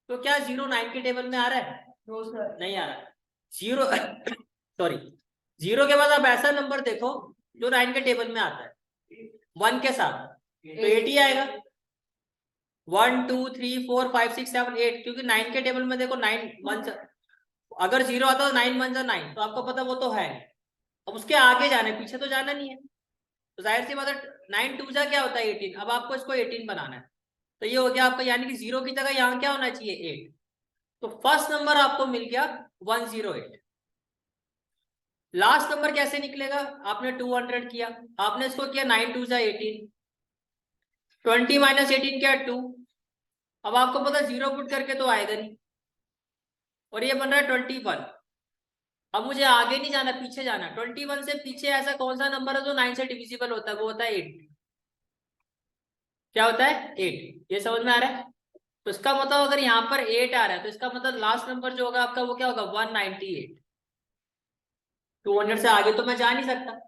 तो क्या 0 9 के टेबल में आ रहा है? नहीं आ रहा है। 0 सॉरी 0 के बाद आप ऐसा नंबर देखो जो 9 के टेबल में आता है 1 के साथ, तो 8 ही आएगा। 1 2 3 4 5 6 7 8, क्योंकि 9 के टेबल में देखो 9 1, अगर 0 आता तो 9 1 9, तो आपको पता वो तो है। अब उसके आगे जाने, पीछे तो जाना नहीं है, तो जाहिर सी बात है 9 2 जा क्या होता है? 18। अब आपको इसको 18 बनाना है, तो ये हो गया आपका, यानी कि 0 की जगह यहाँ क्या होना चाहिए? 8। तो फर्स्ट नंबर आपको मिल गया 108। लास्ट नंबर कैसे निकलेगा? आपने 200 किया, आपने इसको किया 9 2 जा 18, 20 - 18 क्या? 2। अब आपको पता 0 पुट करके तो आएगा नहीं, और ये बन रहा है 21। अब मुझे आगे नहीं जाना, पीछे जाना। 21 से पीछे ऐसा कौन सा नंबर है जो 9 से डिविजिबल होता है? वो होता है 8। क्या होता है? 8। ये समझ में आ रहा है? तो इसका मतलब अगर यहाँ पर 8 आ रहा है तो इसका मतलब लास्ट नंबर जो होगा आपका वो क्या होगा? 198। 200 से आगे तो मैं जा नहीं सकता।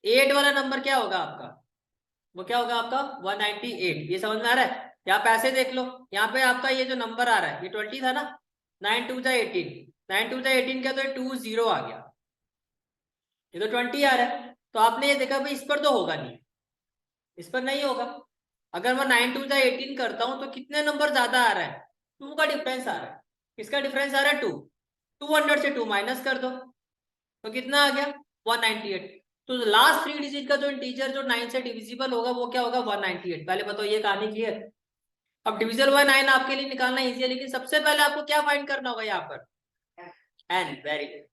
8 वाला नंबर क्या होगा आपका? वो क्या होगा आपका? 198। ये समझ में आ रहा है? यहाँ पे ऐसे देख लो, यहाँ पे आपका ये जो नंबर आ रहा है ये 20 था ना। 9 2 जा 18, 9 2 जा 18 का तो 20 आ गया। ये तो 20 आ रहा है, तो आपने ये देखा भाई इस पर तो होगा नहीं, इस पर नहीं होगा। अगर मैं 9 2 जा 18 करता हूं तो कितने नंबर ज्यादा आ रहा है? 2 का डिफरेंस आ रहा है। किसका डिफरेंस आ रहा है? 2। 200 से 2 माइनस कर दो तो कितना आ गया? 198। तो लास्ट 3 डिजिट का जो इंटीजर जो 9 से डिविजिबल होगा वो क्या होगा? 198। पहले बताओ ये कहानी क्लियर? अब डिविजल बाय 9 आपके लिए निकालना इजी है, लेकिन सबसे पहले आपको क्या फाइंड करना होगा यहाँ पर? एन। Very good.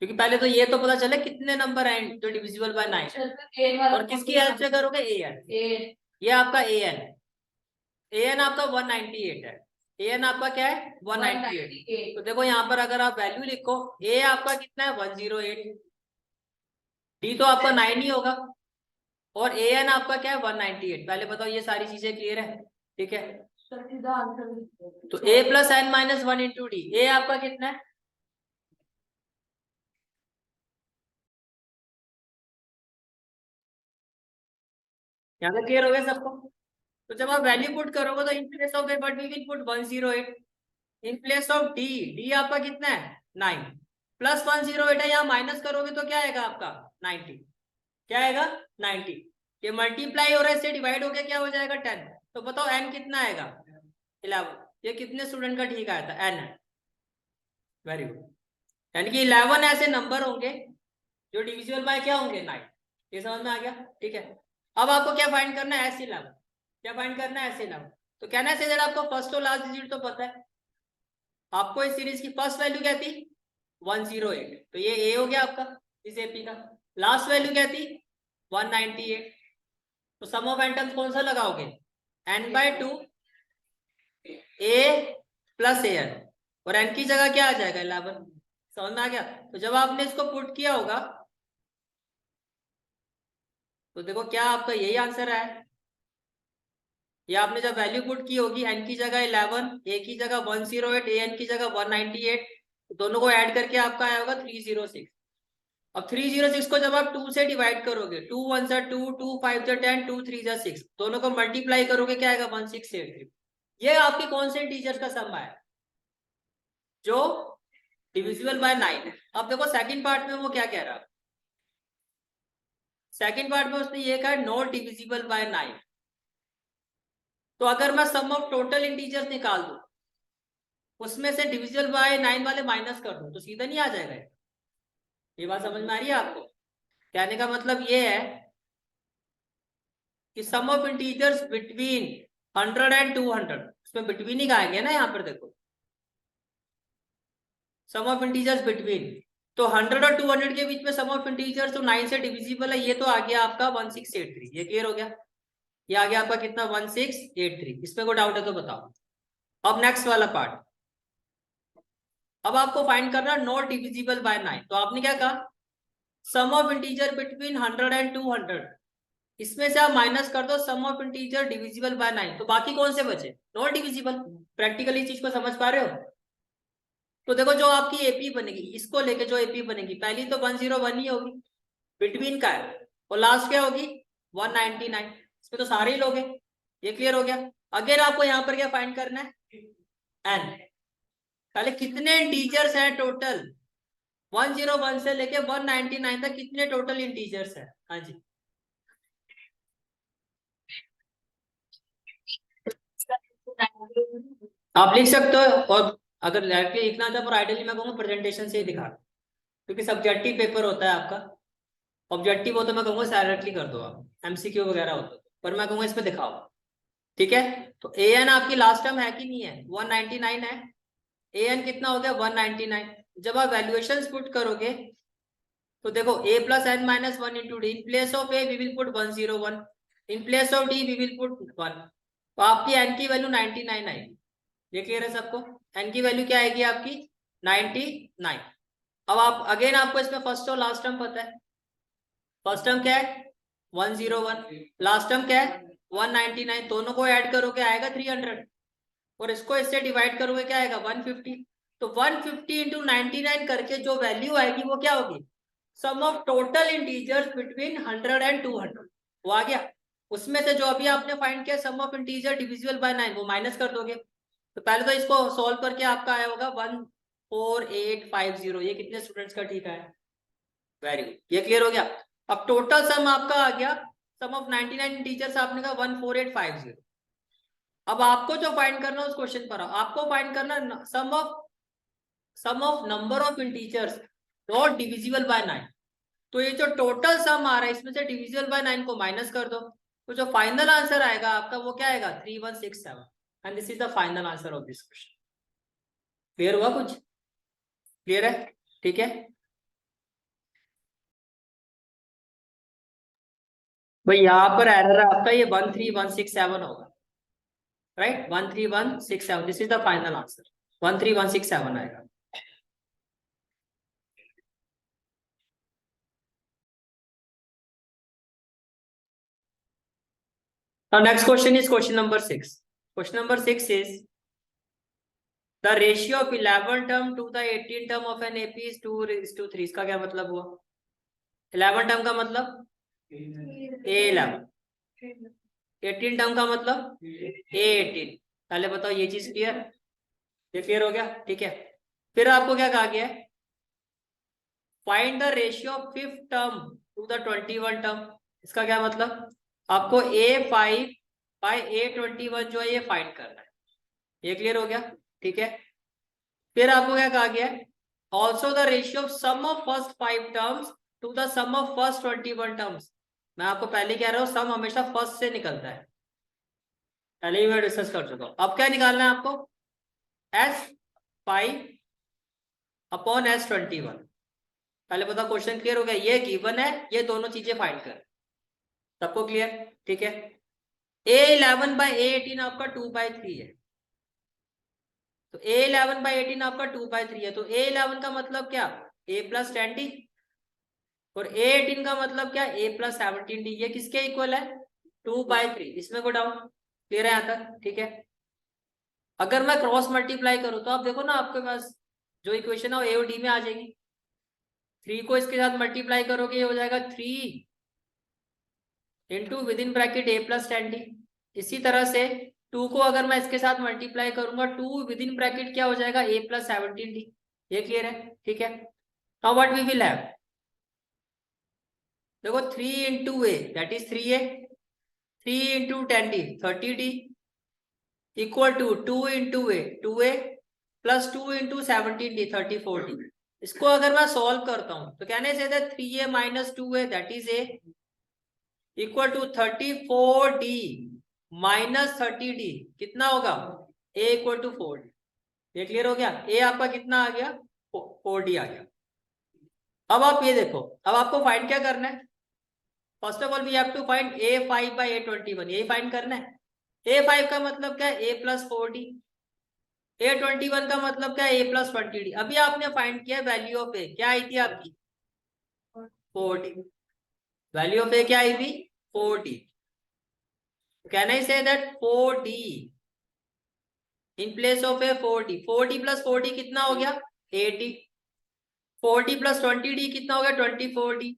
क्योंकि पहले तो ये तो पता चले कितने नंबर हैं जो डिविजिबल बाय 9, और किसकी हेल्प से करोगे? A N. ये आपका ए एन। ए एन आपका 198 है। ए एन आपका क्या है? 198। तो देखो यहाँ पर अगर आप वैल्यू लिखो, ए आपका कितना है? 108। डी तो आपका 9 ही होगा, और ए एन आपका क्या है? 198। पहले बताओ ये सारी चीजें क्लियर है? ठीक है, तो a plus N minus 1 into D. A आपका कितना है? यहाँ तक क्लियर हो गया सबको? तो जब आप वैल्यू पुट करोगे तो in place of A but we will put 108। In place of D, D आपका कितना है? 9 प्लस 108 है, यहाँ माइनस करोगे तो क्या आएगा आपका? 90। क्या आएगा? 90। ये मल्टीप्लाई हो रहा है, इससे डिवाइड हो गया, क्या हो जाएगा? 10। तो बताओ एन कितना आएगा? 11। ये कितने स्टूडेंट का ठीक आया था? एन है। Very good. यानी कि 11 ऐसे नंबर होंगे जो डिविजिबल बाय क्या होंगे? 9। ये समझ में आ गया? ठीक है। अब आपको क्या फाइंड करना है? S11। क्या फाइंड करना है? S11। तो कहना है सर आपको फर्स्ट और लास्ट डिजिट तो पता है। आपको इस सीरीज की फर्स्ट वैल्यू क्या थी? 108। तो ये ए हो गया आपका इस एपी का। लास्ट वैल्यू क्या थी? 198। तो सम ऑफ एटम्स कौन सा लगाओगे? n/2 A plus A N, और एन की जगह क्या आ जाएगा? 11। समझ में आ गया? तो जब आपने इसको पुट किया होगा तो देखो क्या आपका यही आंसर है। ये आपने जब वैल्यू पुट की होगी, n की जगह 11, a की जगह 108, an की जगह 198, दोनों को ऐड करके आपका आया होगा 306। अब 306 को जब आप 2 से डिवाइड करोगे, 2 1 जा 2, 2 5 जा 10, 2 3 जा 6, दोनों को मल्टीप्लाई करोगे क्या आएगा? 1683। ये आपकी कौन से इंटीजर्स का सम है जो डिविजिबल बाय 9 है? अब देखो सेकंड पार्ट में वो क्या कह रहा है। सेकंड पार्ट में उसने ये कहा नॉट डिविजिबल बाय 9। तो अगर मैं सम ऑफ टोटल इंटीजर्स निकाल दूं, उसमें से डिविजिबल बाय 9 वाले माइनस कर दूं, तो सीधा नहीं आ जाएगा? ये बात समझ में आ रही है आपको? कहने का मतलब ये है कि sum of integers between 100 and 200, इसमें बिटवीन ही कहा गया ना यहाँ पर, देखो सम ऑफ इंटीजर्स बिटवीन। तो 100 और 200 के बीच में सम ऑफ इंटीजर्स तो 9 से डिविजिबल है, ये तो आ गया आपका 1683। ये क्लियर हो गया? ये आ गया आपका कितना? 1683। इसमें कोई डाउट है तो बताओ। अब नेक्स्ट वाला पार्ट, अब आपको फाइंड करना नॉट डिविजिबल बाय 9। तो आपने क्या कहा? सम ऑफ इंटीजर बिटवीन 100 एंड 200, इसमें से आप माइनस कर दो सम ऑफ इंटीजर डिविजिबल बाय 9, तो बाकी कौन से बचे? Not divisible. प्रैक्टिकली चीज को समझ पा रहे हो? तो देखो जो आपकी एपी बनेगी, इसको लेके जो एपी बनेगी, पहली तो 101 ही होगी, बिटवीन का है, और लास्ट क्या होगी? 199। इसमें तो सारे ही लोग हैं। ये क्लियर हो गया? अगेन आपको यहाँ पर क्या फाइंड करना है? एन। पहले कितने इंटीजर्स हैं टोटल? 101 से लेके 199 तक कितने टोटल इंटीजर्स हैं? हाँ जी, आप लिख सकते हो। और अगर डायरेक्टली लिखना था, पर आइडियली मैं कहूँगा प्रेजेंटेशन से ही दिखा, क्योंकि सब्जेक्टिव पेपर होता है आपका। ऑब्जेक्टिव हो तो मैं कहूँगा डायरेक्टली कर दो आप, एमसीक्यू वगैरह हो तो, पर मैं कहूँगा इस पे दिखाओ। ठीक है, तो ए एन आपकी लास्ट टर्म है कि नहीं है? 199 है। ए एन कितना हो गया? 199। जब आप वैल्यूएशन पुट करोगे तो देखो a plus N minus 1 into D, in place of A we will put 101, in place of D we will put 1। तो आपकी एन की वैल्यू 99 आएगी। ये क्लियर है सबको? एन की वैल्यू क्या आएगी आपकी? 99। अब आप अगेन आपको इसमें फर्स्ट और लास्ट टर्म पता है। फर्स्ट टर्म क्या है 101, लास्ट टर्म क्या है 199, दोनों को ऐड करोगे आएगा 300 और इसको इससे डिवाइड करोगे क्या आएगा 150। तो 150 इंटू 99 करके जो वैल्यू आएगी वो क्या होगी sum of total integers between 100 and 200, वो आ गया। उसमें से जो अभी आपने फाइंड किया सम ऑफ इंटीजर डिविजिबल बाय 9 वो माइनस कर दोगे। तो पहले तो इसको सॉल्व करके आपका आया होगा 14850, ये कितने स्टूडेंट्स का ठीक है वेरी गुड, ये क्लियर हो गया। अब टोटल सम आपका आ गया सम ऑफ 99 इंटीजर्स आपने कहा 14850। अब आपको जो फाइंड करना है उस क्वेश्चन पर आपको फाइंड करना sum of number of integers not divisible by 9। तो ये जो टोटल सम आ रहा है इसमें से डिविजिबल बाय 9 को माइनस कर दो, तो जो फाइनल आंसर आएगा आपका वो क्या आएगा 3167 and this is the final answer of this question. Clear हुआ कुछ? क्लियर है? ठीक है भाई, यहाँ पर एरर है आपका ये 13167 होगा, right 13167, this is the final answer 13167 आएगा। Now next question is question number 6. Question number 6 is the ratio of 11 term to the 18 term of an AP is 2:3। इसका क्या मतलब हुआ? 11 टर्म का मतलब A11, 18 टर्म का मतलब A18। पहले बताओ ये चीज क्लियर? ये क्लियर हो गया? ठीक है, फिर आपको क्या कहा गया है find the ratio of 5th term to the 21 term. इसका क्या मतलब आपको A5 बाय A21 जो है ये फाइंड करना है। ये क्लियर हो गया? ठीक है, फिर आपको क्या कहा गया है also the ratio of sum of first 5 terms to the sum of first 21 terms. मैं आपको पहले कह रहा हूँ सम हमेशा फर्स्ट से निकलता है, पहले ही मैं डिस्कस कर चुका हूँ। अब क्या निकालना है आपको S5 अपॉन S21। पहले बताओ क्वेश्चन क्लियर हो गया? ये गिवन है, ये दोनों चीजें फाइंड कर, सबको क्लियर? ठीक है, A11 बाय A18 आपका 2/3 है, तो A11 बाय 18 आपका 2/3 है, तो A11 का मतलब क्या A प्लस 10D और A18 का मतलब क्या A प्लस 17D। ये किसके इक्वल है 2/3, इसमें को डाउन क्लियर है यहाँ तक? ठीक है, अगर मैं क्रॉस मल्टीप्लाई करूँ तो आप देखो ना आपके पास जो इक्वेशन है वो A और D में आ जाएगी। 3 को इसके साथ मल्टीप्लाई करोगे ये हो जाएगा 3 into with in bracket A plus 10D। इसी तरह से 2 को अगर मैं इसके साथ मल्टीप्लाई करूंगा 2 विद इन ब्रैकेट क्या हो जाएगा A प्लस 17D। ये क्लियर है? ठीक है, now what we will have देखो 3 into A that is 3A, 3 into 10D 30D equal to 2 into A 2A plus 2 into 17D 34D। इसको अगर मैं सॉल्व करता हूं तो कहने से 3A minus 2A that is A equal to 34D minus 30D कितना होगा A इक्वल टू 4D। ये क्लियर हो गया? A आपका कितना आ गया 4D आ गया। अब आप ये देखो, अब आपको फाइंड क्या करना है first of all we have to find A5 by A21, यही फाइंड करना है। A5 का मतलब क्या है A प्लस 4D, A21 का मतलब क्या है A प्लस 20D। अभी आपने फाइंड किया वैल्यू ऑफ A, क्या आई थी आपकी 4D, वैल्यू ऑफ A क्या आई थी 4D। Can I say that 4D in place of A 4D, 4D plus 4D कितना हो गया 80, 4D प्लस 20D कितना हो गया 24D।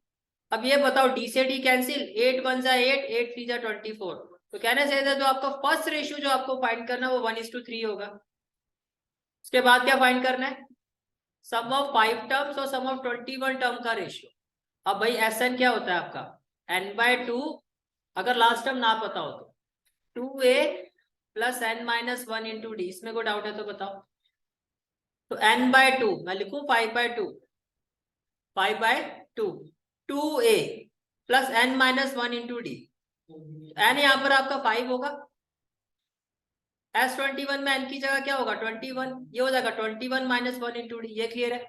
अब ये बताओ D से D कैंसिल, 8 1 जा 8, 8 3 जा 24। तो कहने से जो आपका फर्स्ट रेशियो जो आपको फाइंड करना है वो 1:3 होगा। उसके बाद क्या फाइंड करना है सम ऑफ 5 टर्म्स और सम ऑफ 21 टर्म का रेशियो। अब भाई SN क्या होता है आपका n/2, अगर लास्ट टर्म ना पता हो तो 2A plus n-1 into D। इसमें कोई डाउट है तो बताओ। तो n/2 मैं लिखूं 5/2, 5/2 2A plus n-1 into D। n यहाँ पर आपका 5 होगा, S21 में n की जगह क्या होगा 21, ये हो जाएगा 21 माइनस 1 इंटू D। ये क्लियर है?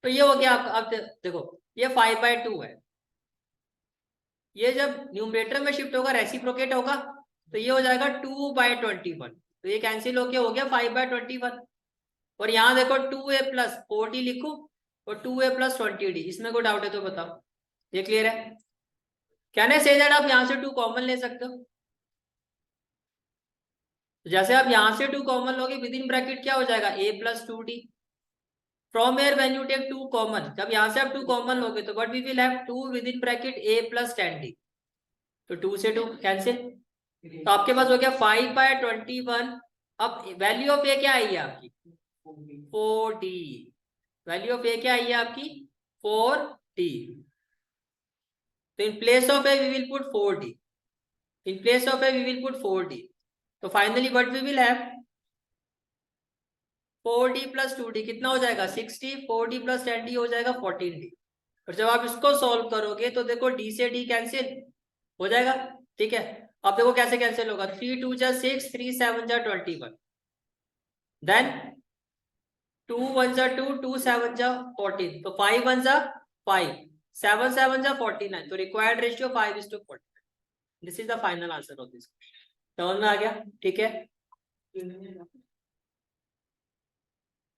तो ये हो गया आपका। अब देखो ये 5/2 है, ये जब न्यूमरेटर में शिफ्ट होगा रेसिप्रोकेट होगा तो ये हो जाएगा 2/21, तो ये कैंसिल हो गया 5/21। और यहाँ देखो 2A प्लस 4D लिखूं और 2a + 20d, इसमें कोई डाउट है तो बताओ, ये क्लियर है? कैन आई से दैट आप यहाँ से 2 कॉमन ले सकते हो? जैसे आप यहाँ से 2 कॉमन लोगे, विद इन ब्रैकेट क्या हो जाएगा, a + 2d। From here when you take 2 common, जब यहाँ से आप 2 कॉमन लोगे तो what we will have, 2 within bracket a + 10d, तो 2 से 2 कैंसिल, तो आपके पास हो गया 5/21। अब वैल्यू ऑफ a क्या आई है आपकी, 4d। वैल्यू ऑफ a क्या आई है आपकी, 4d। तो in place of a we will put 4d, in place of a we will put 4d। तो finally what we will have, 4d + 2d कितना हो जाएगा, 60, 4d + 10d हो जाएगा 14d। और जब आप इसको सॉल्व करोगे तो देखो d से d कैंसिल हो जाएगा, ठीक है। अब देखो कैसे कैंसिल होगा, 3 2 जा 6, 3 7 जा 21, देन 2 1 जा 2, 2 7 जा 14, तो 5 1 जा 5, 7 7 जा 49, तो required ratio 5:40। This is the final answer of this. समझ में आ गया, ठीक है।